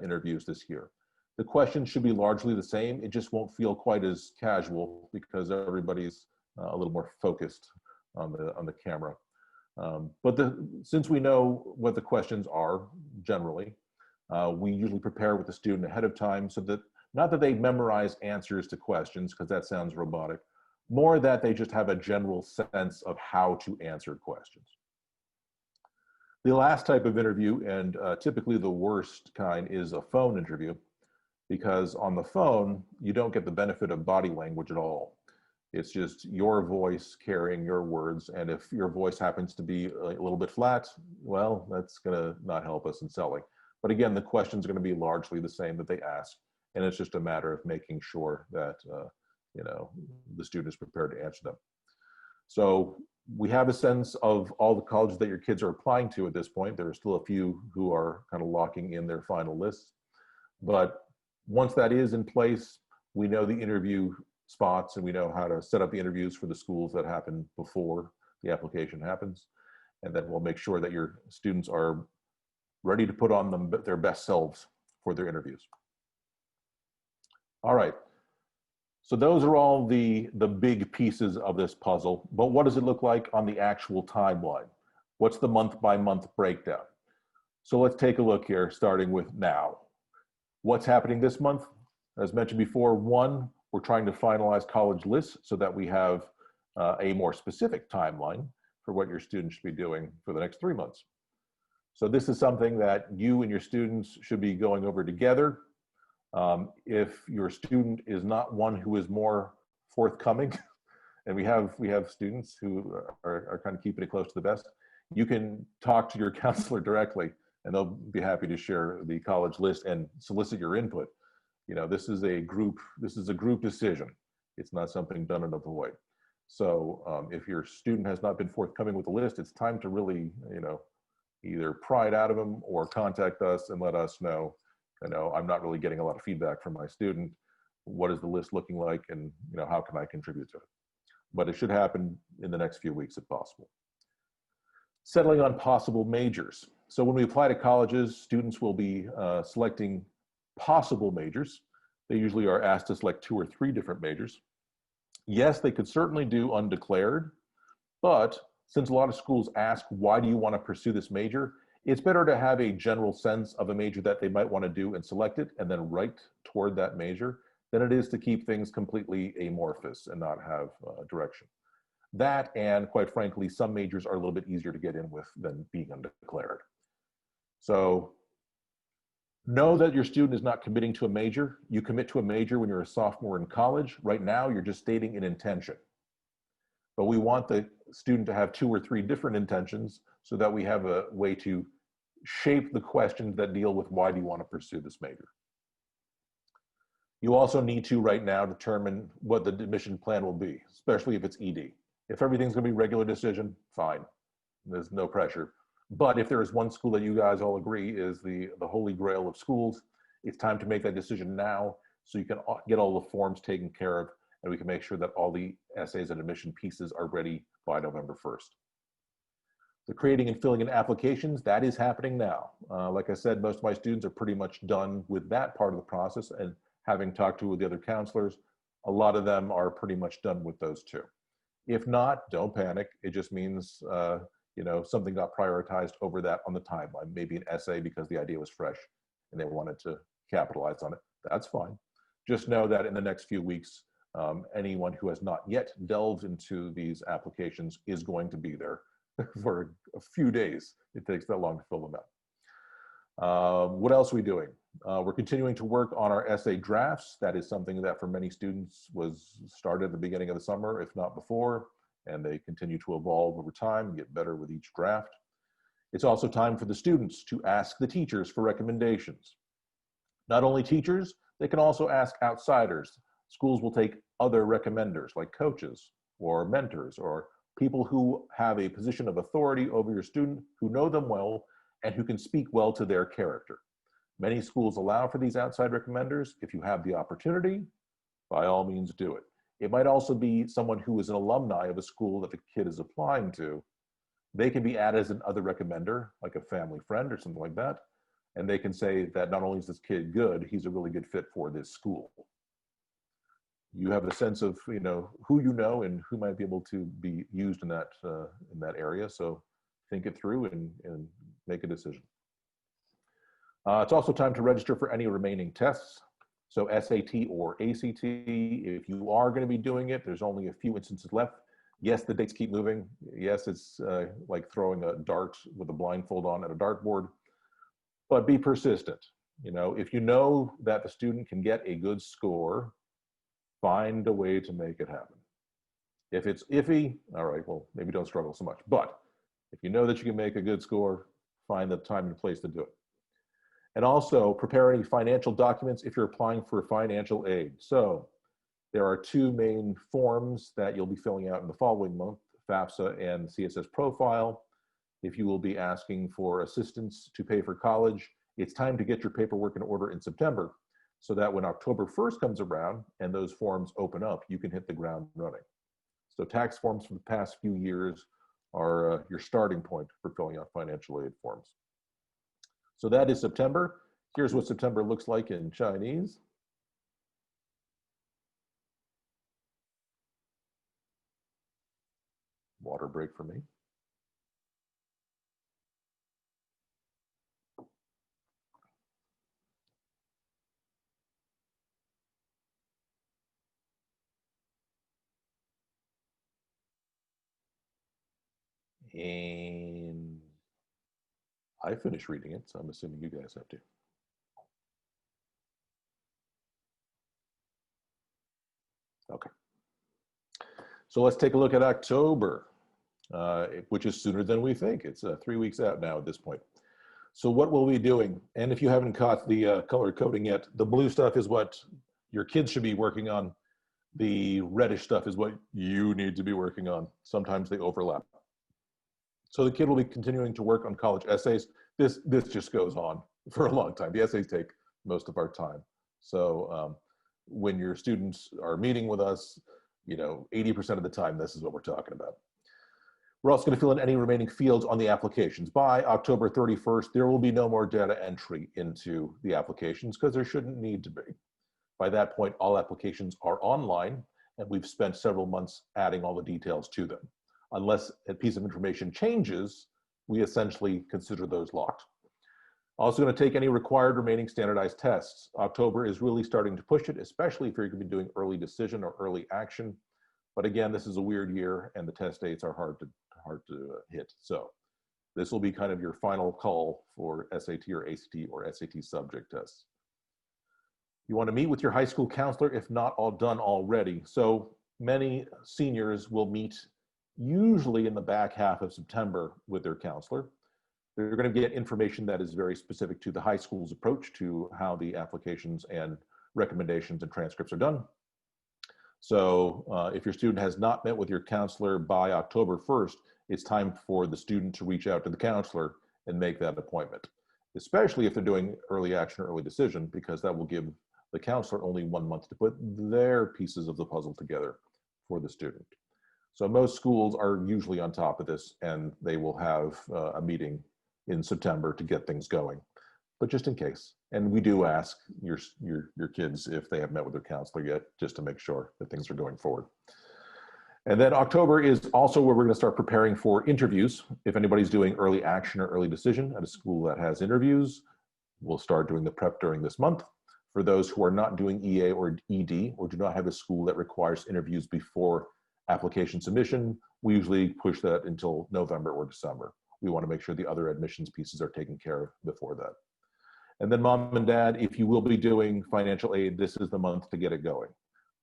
interviews this year. The questions should be largely the same. It just won't feel quite as casual because everybody's a little more focused on the camera. But since we know what the questions are generally, we usually prepare with the student ahead of time so that not that they memorize answers to questions, because that sounds robotic, more that they just have a general sense of how to answer questions. The last type of interview, and typically the worst kind, is a phone interview, because on the phone, you don't get the benefit of body language at all. It's just your voice carrying your words, and if your voice happens to be a little bit flat, well, that's gonna not help us in selling. But again, the questions are gonna be largely the same that they ask, and it's just a matter of making sure that the student is prepared to answer them. So we have a sense of all the colleges that your kids are applying to at this point. There are still a few who are kind of locking in their final lists. But once that is in place, we know the interview spots and we know how to set up the interviews for the schools that happen before the application happens. And then we'll make sure that your students are ready to put on their best selves for their interviews. All right. So those are all the big pieces of this puzzle, but what does it look like on the actual timeline? What's the month-by-month breakdown? So let's take a look here, starting with now. What's happening this month? As mentioned before, one, we're trying to finalize college lists so that we have a more specific timeline for what your students should be doing for the next 3 months. So this is something that you and your students should be going over together. If your student is not one who is more forthcoming, and we have students who are kind of keeping it close to the vest, you can talk to your counselor directly and they'll be happy to share the college list and solicit your input. You know, this is a group decision. It's not something done in a void. So if your student has not been forthcoming with the list, it's time to really, you know, either pry it out of them or contact us and let us know, you know, I'm not really getting a lot of feedback from my student. What is the list looking like? And, you know, how can I contribute to it? But it should happen in the next few weeks if possible. Settling on possible majors. So when we apply to colleges, students will be selecting possible majors. They usually are asked to select 2 or 3 different majors. Yes, they could certainly do undeclared, but since a lot of schools ask, why do you want to pursue this major? It's better to have a general sense of a major that they might want to do and select it and then write toward that major than it is to keep things completely amorphous and not have direction. That, and quite frankly, some majors are a little bit easier to get in with than being undeclared. So know that your student is not committing to a major. You commit to a major when you're a sophomore in college. Right now, you're just stating an intention. But we want the student to have 2 or 3 different intentions so that we have a way to shape the questions that deal with why do you want to pursue this major. You also need to right now determine what the admission plan will be, especially if it's ED. If everything's going to be regular decision, fine. There's no pressure. But if there is one school that you guys all agree is the holy grail of schools, it's time to make that decision now so you can get all the forms taken care of and we can make sure that all the essays and admission pieces are ready by November 1st. The creating and filling in applications, that is happening now. Like I said, most of my students are pretty much done with that part of the process, and having talked to the other counselors, a lot of them are pretty much done with those too. If not, don't panic. It just means you know, something got prioritized over that on the timeline, maybe an essay because the idea was fresh and they wanted to capitalize on it. That's fine. Just know that in the next few weeks, anyone who has not yet delved into these applications is going to be there for a few days. It takes that long to fill them out. What else are we doing? We're continuing to work on our essay drafts. That is something that for many students was started at the beginning of the summer, if not before, and they continue to evolve over time and get better with each draft. It's also time for the students to ask the teachers for recommendations. Not only teachers, they can also ask outsiders. Schools will take other recommenders like coaches or mentors or people who have a position of authority over your student, who know them well and who can speak well to their character. Many schools allow for these outside recommenders. If you have the opportunity, by all means do it. It might also be someone who is an alumni of a school that the kid is applying to. They can be added as another recommender, like a family friend or something like that. And they can say that not only is this kid good, he's a really good fit for this school. You have a sense of, you know, who you know and who might be able to be used in that area. So think it through and make a decision. It's also time to register for any remaining tests. So SAT or ACT, if you are going to be doing it, there's only a few instances left. Yes, the dates keep moving. Yes, it's like throwing a dart with a blindfold on at a dartboard, but be persistent. You know, if you know that the student can get a good score, find a way to make it happen. If it's iffy, all right, well, maybe don't struggle so much. But if you know that you can make a good score, find the time and place to do it. And also prepare any financial documents if you're applying for financial aid. So there are 2 main forms that you'll be filling out in the following month, FAFSA and CSS profile. If you will be asking for assistance to pay for college, it's time to get your paperwork in order in September so that when October 1st comes around and those forms open up, you can hit the ground running. So tax forms from the past few years are your starting point for filling out financial aid forms. So that is September. Here's what September looks like in Chinese. Water break for me. And I finished reading it, so I'm assuming you guys have to. Okay. So let's take a look at October, which is sooner than we think. It's 3 weeks out now at this point. So what will we be doing? And if you haven't caught the color coding yet, the blue stuff is what your kids should be working on. The reddish stuff is what you need to be working on. Sometimes they overlap. So the kid will be continuing to work on college essays. This just goes on for a long time. The essays take most of our time. So when your students are meeting with us, 80% of the time, this is what we're talking about. We're also going to fill in any remaining fields on the applications. By October 31st, there will be no more data entry into the applications because there shouldn't need to be. By that point, all applications are online, and we've spent several months adding all the details to them. Unless a piece of information changes, we essentially consider those locked. Also going to take any required remaining standardized tests. October is really starting to push it, especially if you're going to be doing early decision or early action. But again, this is a weird year and the test dates are hard to hit. So this will be kind of your final call for SAT or ACT or SAT subject tests. You want to meet with your high school counselor if not all done already. So many seniors will meet usually in the back half of September with their counselor. They're going to get information that is very specific to the high school's approach to how the applications and recommendations and transcripts are done. So if your student has not met with your counselor by October 1st, it's time for the student to reach out to the counselor and make that appointment, especially if they're doing early action or early decision, because that will give the counselor only 1 month to put their pieces of the puzzle together for the student. So most schools are usually on top of this, and they will have a meeting in September to get things going, but just in case. And we do ask your kids if they have met with their counselor yet, just to make sure that things are going forward. And then October is also where we're going to start preparing for interviews. If anybody's doing early action or early decision at a school that has interviews, we'll start doing the prep during this month. For those who are not doing EA or ED or do not have a school that requires interviews before application submission, we usually push that until November or December. We want to make sure the other admissions pieces are taken care of before that. And then mom and dad, if you will be doing financial aid, this is the month to get it going.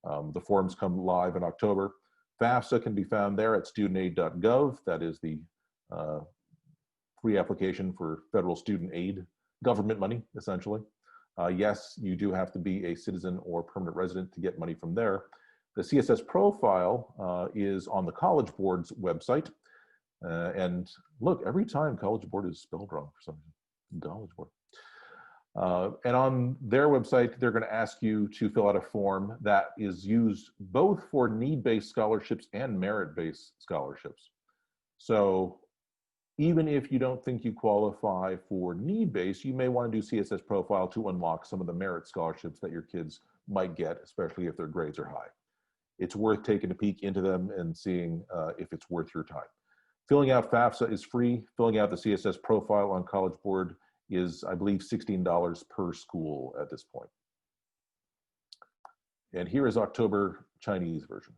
The forms come live in October. FAFSA can be found there at studentaid.gov. That is the free application for federal student aid, government money, essentially. Yes, you do have to be a citizen or permanent resident to get money from there. The CSS profile is on the College Board's website. And look, every time College Board is spelled wrong for some reason, College Board. And on their website, they're going to ask you to fill out a form that is used both for need-based scholarships and merit-based scholarships. So even if you don't think you qualify for need-based, you may want to do CSS profile to unlock some of the merit scholarships that your kids might get, especially if their grades are high. It's worth taking a peek into them and seeing if it's worth your time. Filling out FAFSA is free. Filling out the CSS profile on College Board is, I believe, $16 per school at this point. And here is October Chinese version.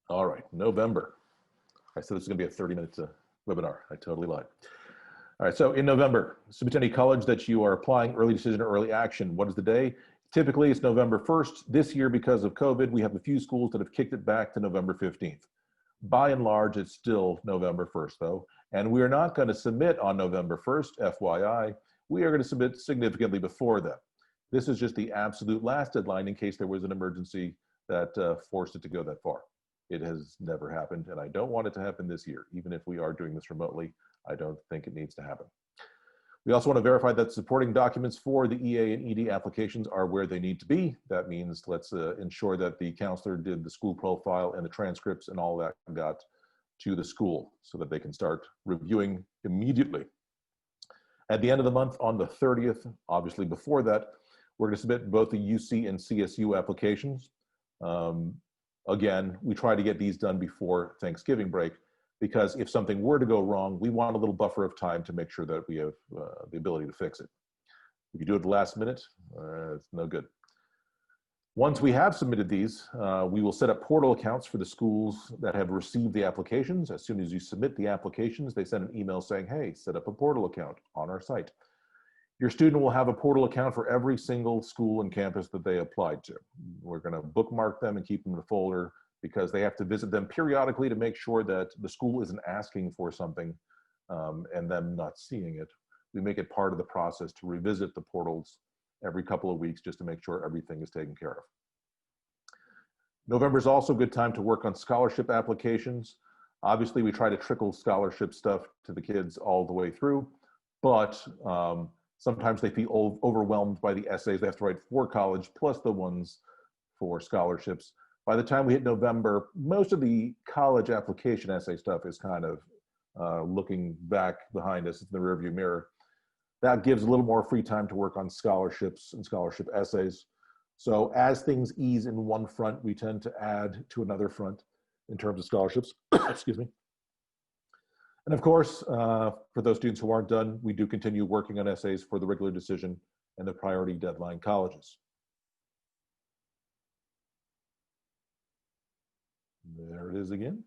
All right, November. I said this is gonna be a 30-minute webinar. I totally lied. All right, so in November, submit to any college that you are applying early decision or early action. What is the day? Typically it's November 1st. This year, because of COVID, we have a few schools that have kicked it back to November 15th. By and large, it's still November 1st though. And we are not gonna submit on November 1st, FYI. We are gonna submit significantly before that. This is just the absolute last deadline in case there was an emergency that forced it to go that far. It has never happened, and I don't want it to happen this year. Even if we are doing this remotely, I don't think it needs to happen. We also want to verify that supporting documents for the EA and ED applications are where they need to be. That means let's ensure that the counselor did the school profile and the transcripts and all that got to the school so that they can start reviewing immediately. At the end of the month, on the 30th, obviously before that, we're going to submit both the UC and CSU applications. Again, we try to get these done before Thanksgiving break, because if something were to go wrong, we want a little buffer of time to make sure that we have the ability to fix it. If you do it at the last minute, it's no good. Once we have submitted these, we will set up portal accounts for the schools that have received the applications. As soon as you submit the applications, they send an email saying, hey, set up a portal account on our site. Your student will have a portal account for every single school and campus that they applied to. We're going to bookmark them and keep them in a folder because they have to visit them periodically to make sure that the school isn't asking for something and them not seeing it. We make it part of the process to revisit the portals every couple of weeks just to make sure everything is taken care of. November is also a good time to work on scholarship applications. Obviously, we try to trickle scholarship stuff to the kids all the way through, but sometimes they feel overwhelmed by the essays they have to write for college, plus the ones for scholarships. By the time we hit November, most of the college application essay stuff is kind of looking back behind us in the rearview mirror. That gives a little more free time to work on scholarships and scholarship essays. So as things ease in one front, we tend to add to another front in terms of scholarships, excuse me. And of course, for those students who aren't done, we do continue working on essays for the regular decision and the priority deadline colleges. There it is again.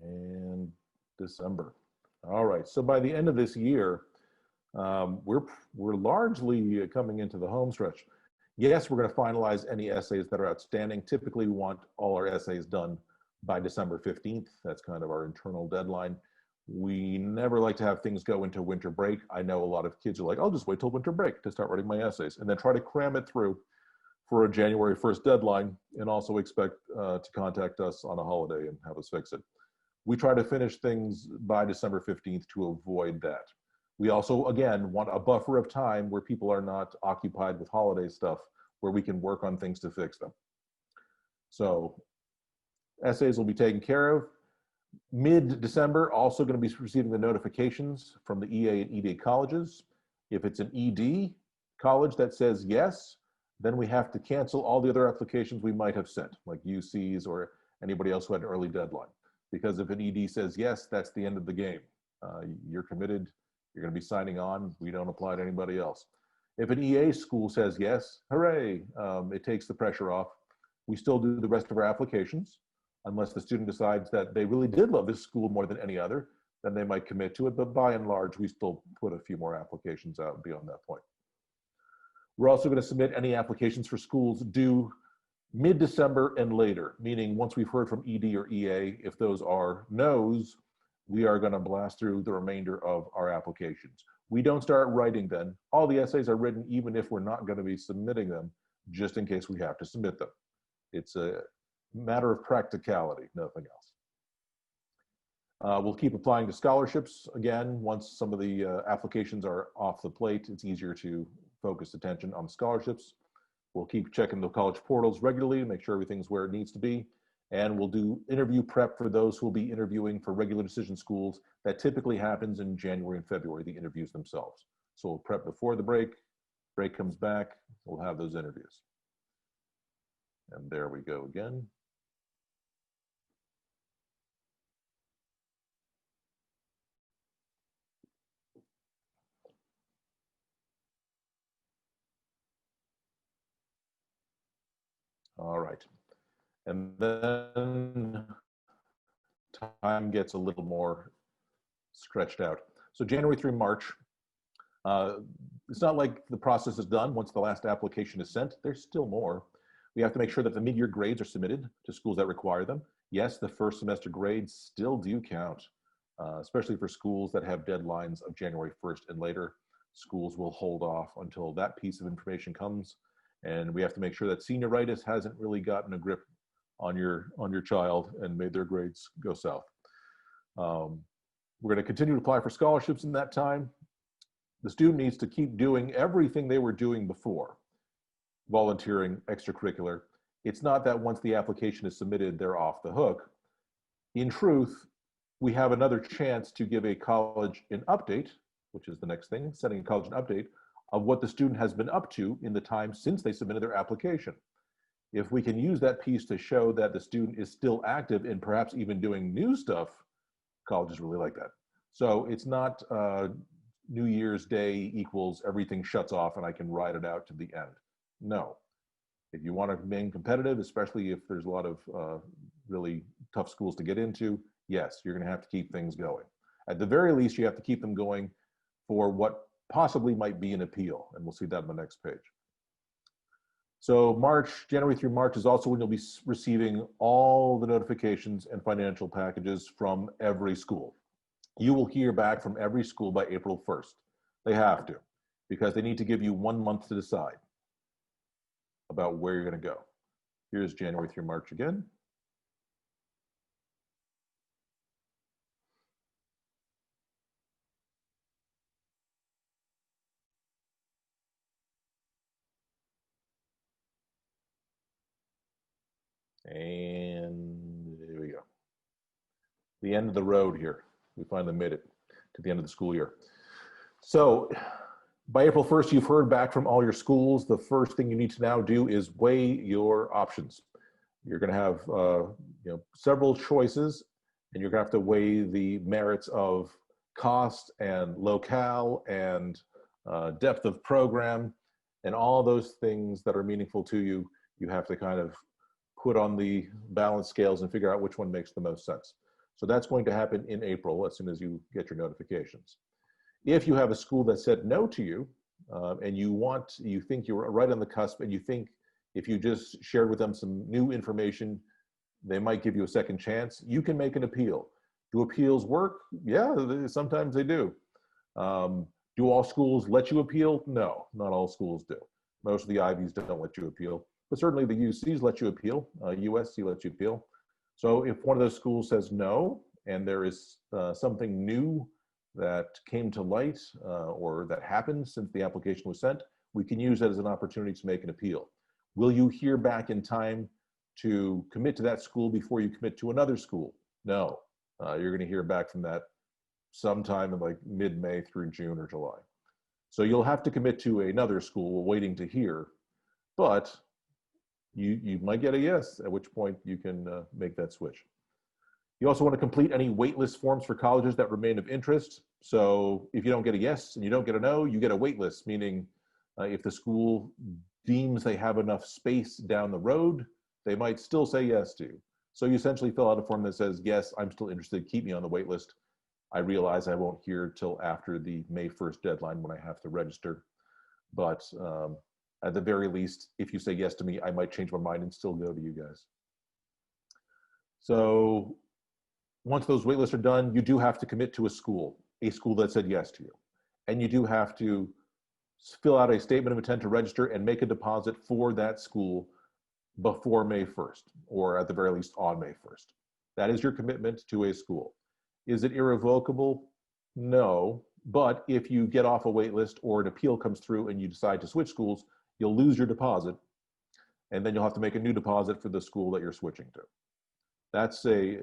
And December. All right, so by the end of this year, we're largely coming into the home stretch. Yes, we're going to finalize any essays that are outstanding. Typically, we want all our essays done by December 15th. That's kind of our internal deadline. We never like to have things go into winter break. I know a lot of kids are like, I'll just wait till winter break to start writing my essays, and then try to cram it through for a January 1st deadline, and also expect to contact us on a holiday and have us fix it. We try to finish things by December 15th to avoid that. We also, again, want a buffer of time where people are not occupied with holiday stuff, where we can work on things to fix them. So essays will be taken care of. Mid-December, also going to be receiving the notifications from the EA and ED colleges. If it's an ED college that says yes, then we have to cancel all the other applications we might have sent, like UCs or anybody else who had an early deadline. Because if an ED says yes, that's the end of the game. You're committed, you're going to be signing on, we don't apply to anybody else. If an EA school says yes, hooray, it takes the pressure off. We still do the rest of our applications, unless the student decides that they really did love this school more than any other, then they might commit to it, but by and large, we still put a few more applications out beyond that point. We're also going to submit any applications for schools due mid-December and later, meaning once we've heard from ED or EA, if those are no's, we are going to blast through the remainder of our applications. We don't start writing then. All the essays are written even if we're not going to be submitting them, just in case we have to submit them. It's a matter of practicality, nothing else. We'll keep applying to scholarships. Again, once some of the applications are off the plate, it's easier to focus attention on scholarships. We'll keep checking the college portals regularly to make sure everything's where it needs to be. And we'll do interview prep for those who will be interviewing for regular decision schools. That typically happens in January and February, the interviews themselves. So we'll prep before the break comes back, we'll have those interviews. And there we go again. All right. And then time gets a little more stretched out. So January through March, it's not like the process is done once the last application is sent. There's still more. We have to make sure that the mid-year grades are submitted to schools that require them. Yes, the first semester grades still do count, especially for schools that have deadlines of January 1st and later. Schools will hold off until that piece of information comes. And we have to make sure that senioritis hasn't really gotten a grip on your child and made their grades go south. We're going to continue to apply for scholarships in that time. The student needs to keep doing everything they were doing before, volunteering, extracurricular. It's not that once the application is submitted, they're off the hook. In truth, we have another chance to give a college an update, which is the next thing, sending a college an update of what the student has been up to in the time since they submitted their application. If we can use that piece to show that the student is still active and perhaps even doing new stuff, colleges really like that. So it's not New Year's Day equals everything shuts off and I can ride it out to the end. No, If you want to remain competitive, especially if there's a lot of really tough schools to get into, yes, you're going to have to keep things going. At the very least, you have to keep them going for what possibly might be an appeal, and we'll see that on the next page. So January through March is also when you'll be receiving all the notifications and financial packages from every school. You will hear back from every school by April 1st. They have to, because they need to give you 1 month to decide about where you're going to go. Here's January through March again. And there we go. The end of the road here. We finally made it to the end of the school year. So by April 1st, you've heard back from all your schools. The first thing you need to now do is weigh your options. You're going to have several choices, and you're going to have to weigh the merits of cost and locale and depth of program and all those things that are meaningful to you. You have to kind of put on the balance scales and figure out which one makes the most sense. So that's going to happen in April as soon as you get your notifications. If you have a school that said no to you, and you think you're right on the cusp, and you think if you just shared with them some new information, they might give you a second chance, you can make an appeal. Do appeals work? Yeah, sometimes they do. Do all schools let you appeal? No, not all schools do. Most of the Ivies don't let you appeal, but certainly the UCs let you appeal. USC lets you appeal. So if one of those schools says no, and there is something new that came to light or that happened since the application was sent, we can use that as an opportunity to make an appeal. Will you hear back in time to commit to that school before you commit to another school? No, you're going to hear back from that sometime in like mid-May through June or July. So you'll have to commit to another school waiting to hear, but you might get a yes, at which point you can make that switch. You also want to complete any waitlist forms for colleges that remain of interest. So if you don't get a yes and you don't get a no, you get a waitlist, meaning if the school deems they have enough space down the road, they might still say yes to you. So you essentially fill out a form that says, yes, I'm still interested, keep me on the waitlist. I realize I won't hear till after the May 1st deadline when I have to register. But at the very least, if you say yes to me, I might change my mind and still go to you guys. So once those waitlists are done, you do have to commit to a school that said yes to you. And you do have to fill out a statement of intent to register and make a deposit for that school before May 1st, or at the very least on May 1st. That is your commitment to a school. Is it irrevocable? No, but if you get off a wait list or an appeal comes through and you decide to switch schools, you'll lose your deposit, and then you'll have to make a new deposit for the school that you're switching to. That's a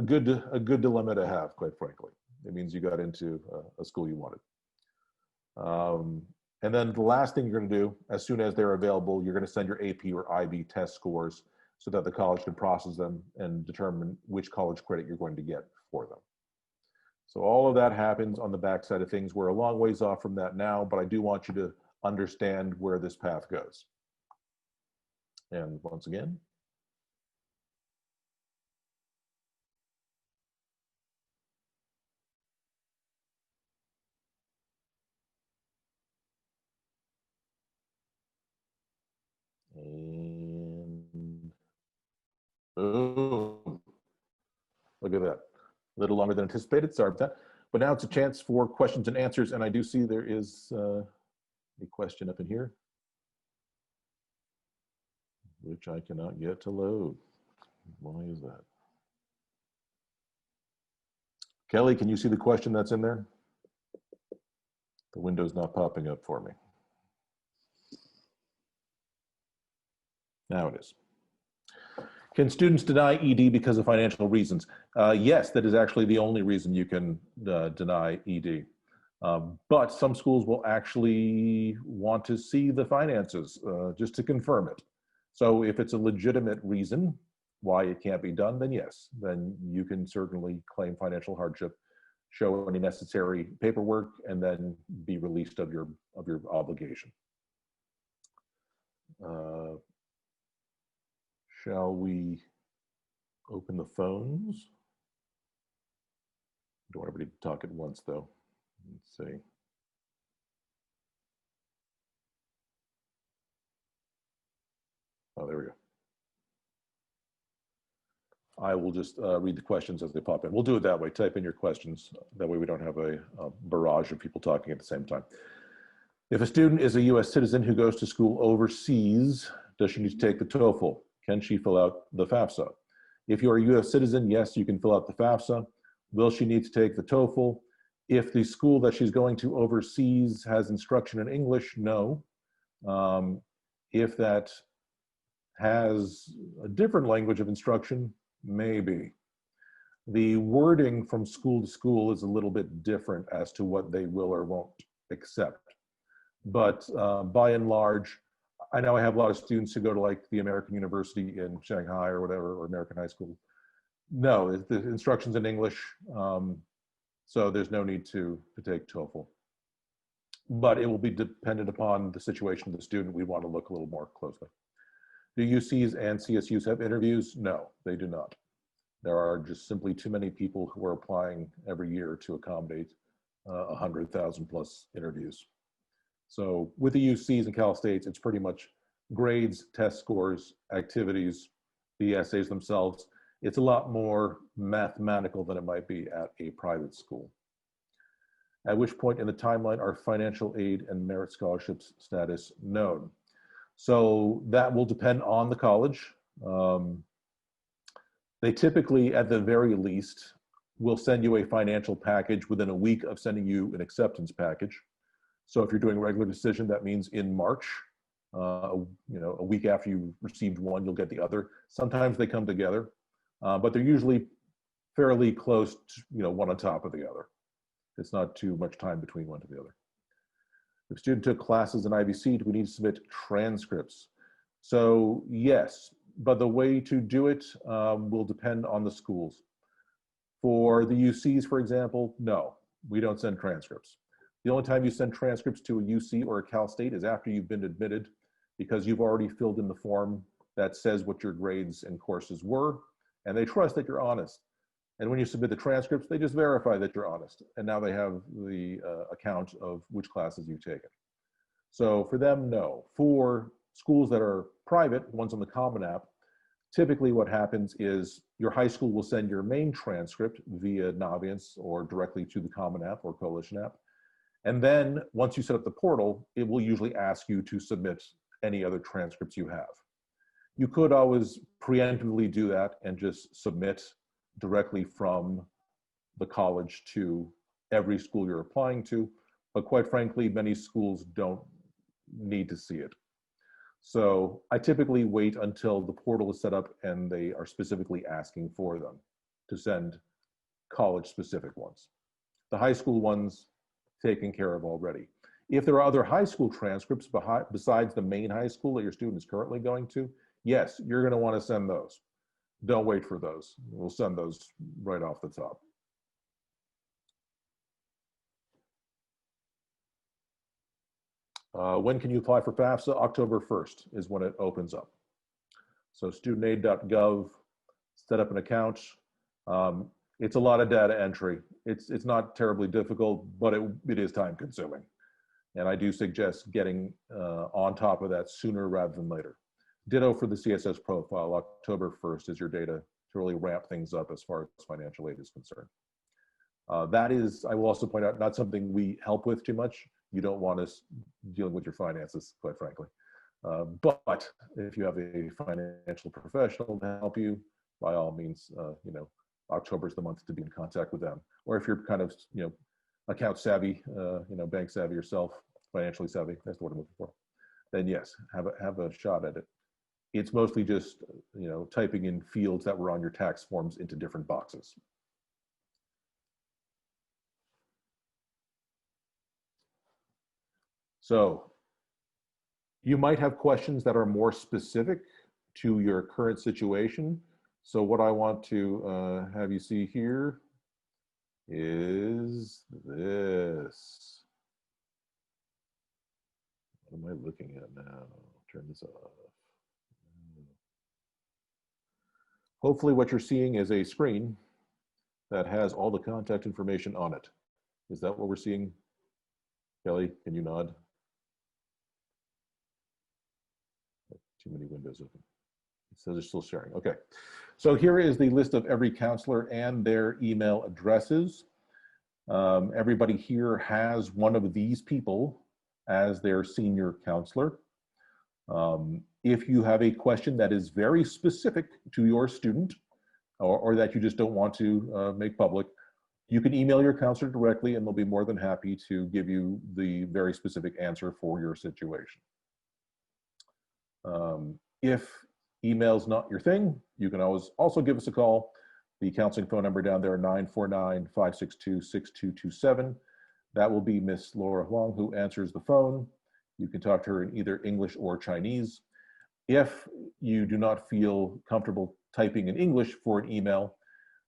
good dilemma to have, quite frankly. It means you got into a school you wanted. And then the last thing you're going to do, as soon as they're available, you're going to send your AP or IB test scores so that the college can process them and determine which college credit you're going to get for them. So all of that happens on the backside of things. We're a long ways off from that now, but I do want you to understand where this path goes. And once again, and boom. Look at that. A little longer than anticipated, sorry about that. But now it's a chance for questions and answers, and I do see there is a question up in here, which I cannot get to load. Why is that? Kelly, can you see the question that's in there? The window's not popping up for me. Now it is. Can students deny ED because of financial reasons? Yes, that is actually the only reason you can deny ED. But some schools will actually want to see the finances just to confirm it. So if it's a legitimate reason why it can't be done, then yes, then you can certainly claim financial hardship, show any necessary paperwork, and then be released of your obligation. Shall we open the phones? Don't want everybody to talk at once, though. Let's see. Oh, there we go. I will just read the questions as they pop in. We'll do it that way. Type in your questions. That way we don't have a barrage of people talking at the same time. If a student is a US citizen who goes to school overseas, does she need to take the TOEFL? Can she fill out the FAFSA? If you're a US citizen, yes, you can fill out the FAFSA. Will she need to take the TOEFL? If the school that she's going to overseas has instruction in English, no. If that has a different language of instruction, maybe. The wording from school to school is a little bit different as to what they will or won't accept. But by and large, I know I have a lot of students who go to like the American University in Shanghai or whatever, or American high school. No, the instruction's in English, so there's no need to take TOEFL. But it will be dependent upon the situation of the student. We want to look a little more closely. Do UCs and CSUs have interviews? No, they do not. There are just simply too many people who are applying every year to accommodate 100,000 plus interviews. So with the UCs and Cal States, it's pretty much grades, test scores, activities, the essays themselves. It's a lot more mathematical than it might be at a private school. At which point in the timeline are financial aid and merit scholarships status known? So that will depend on the college. They typically, at the very least, will send you a financial package within a week of sending you an acceptance package. So if you're doing a regular decision, that means in March, a week after you received one, you'll get the other. Sometimes they come together, but they're usually fairly close to, one on top of the other. It's not too much time between one to the other. If a student took classes in IVC, do we need to submit transcripts? So yes, but the way to do it will depend on the schools. For the UCs, for example, no, we don't send transcripts. The only time you send transcripts to a UC or a Cal State is after you've been admitted, because you've already filled in the form that says what your grades and courses were, and they trust that you're honest. And when you submit the transcripts, they just verify that you're honest. And now they have the account of which classes you've taken. So for them, no. For schools that are private, ones on the Common App, typically what happens is your high school will send your main transcript via Naviance or directly to the Common App or Coalition App. And then once you set up the portal, it will usually ask you to submit any other transcripts you have. You could always preemptively do that and just submit directly from the college to every school you're applying to, but quite frankly, many schools don't need to see it. So I typically wait until the portal is set up and they are specifically asking for them to send college-specific ones. The high school ones, taken care of already. If there are other high school transcripts besides the main high school that your student is currently going to, yes, you're going to want to send those. Don't wait for those. We'll send those right off the top. When can you apply for FAFSA? October 1st is when it opens up. So studentaid.gov, set up an account. It's a lot of data entry. It's not terribly difficult, but it is time consuming. And I do suggest getting on top of that sooner rather than later. Ditto for the CSS profile. October 1st is your data to really ramp things up as far as financial aid is concerned. That is, I will also point out, not something we help with too much. You don't want us dealing with your finances, quite frankly. But if you have a financial professional to help you, by all means, October is the month to be in contact with them. Or if you're kind of, account savvy, bank savvy yourself, financially savvy, that's what I'm looking for, then yes, have a shot at it. It's mostly just, typing in fields that were on your tax forms into different boxes. So you might have questions that are more specific to your current situation. So what I want to have you see here is this. What am I looking at now? Turn this off. Hopefully what you're seeing is a screen that has all the contact information on it. Is that what we're seeing? Kelly, can you nod? Too many windows open. So they're still sharing. Okay. So here is the list of every counselor and their email addresses. Everybody here has one of these people as their senior counselor. If you have a question that is very specific to your student or that you just don't want to make public, you can email your counselor directly and they'll be more than happy to give you the very specific answer for your situation. If email's not your thing, you can always also give us a call. The counseling phone number down there, 949-562-6227. That will be Miss Laura Huang who answers the phone. You can talk to her in either English or Chinese. If you do not feel comfortable typing in English for an email,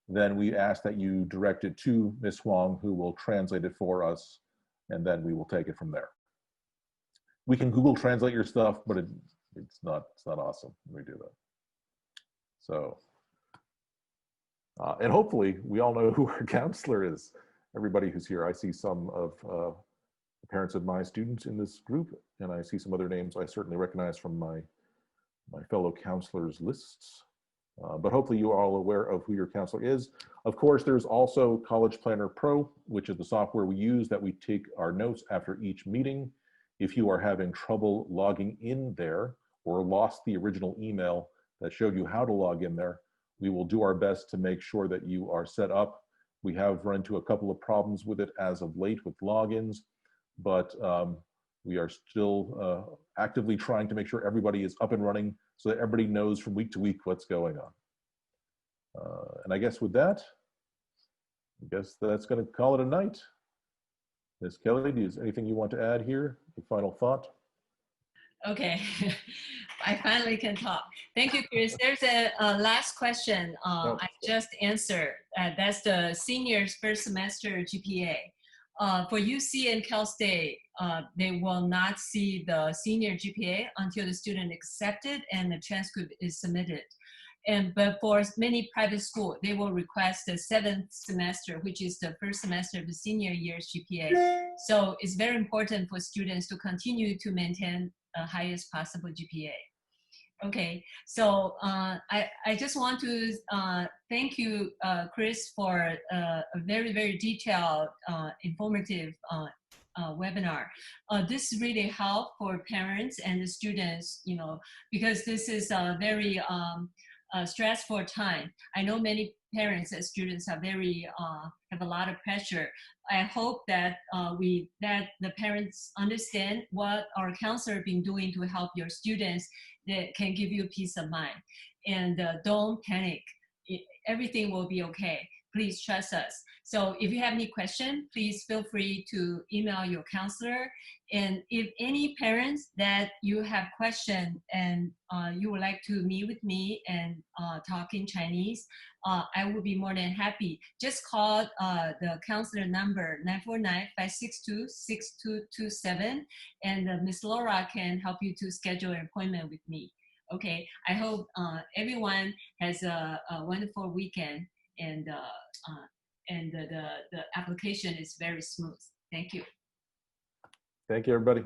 then we ask that you direct it to Miss Huang, who will translate it for us, and then we will take it from there. We can Google Translate your stuff, but it's not awesome when we do that. So, and hopefully we all know who our counselor is. Everybody who's here, I see some of the parents of my students in this group, and I see some other names I certainly recognize from my fellow counselors lists. But hopefully you are all aware of who your counselor is. Of course, there's also College Planner Pro, which is the software we use that we take our notes after each meeting. If you are having trouble logging in there or lost the original email that showed you how to log in there, we will do our best to make sure that you are set up. We have run into a couple of problems with it as of late with logins, but we are still actively trying to make sure everybody is up and running so that everybody knows from week to week what's going on. And I guess with that, that's going to call it a night. Ms. Kelly, is there anything you want to add here? A final thought? Okay, I finally can talk. Thank you, Chris. There's a last question I just answered. That's the seniors first semester GPA. For UC and Cal State, they will not see the senior GPA until the student accepted and the transcript is submitted. But for many private schools, they will request the 7th semester, which is the first semester of the senior year's GPA. So it's very important for students to continue to maintain the highest possible GPA. Okay, so I just want to thank you, Chris, for a very, very detailed, informative webinar. This really helped for parents and the students, you know, because this is a very stressful time. I know many parents and students are very have a lot of pressure. I hope that that the parents understand what our counselor have been doing to help your students, that can give you peace of mind. And don't panic. Everything will be okay. Please trust us. So if you have any question, please feel free to email your counselor. And if any parents that you have question and you would like to meet with me and talk in Chinese, I will be more than happy. Just call the counselor number 949-562-6227, and Ms. Laura can help you to schedule an appointment with me. Okay, I hope everyone has a wonderful weekend, and the application is very smooth. Thank you. Thank you, everybody.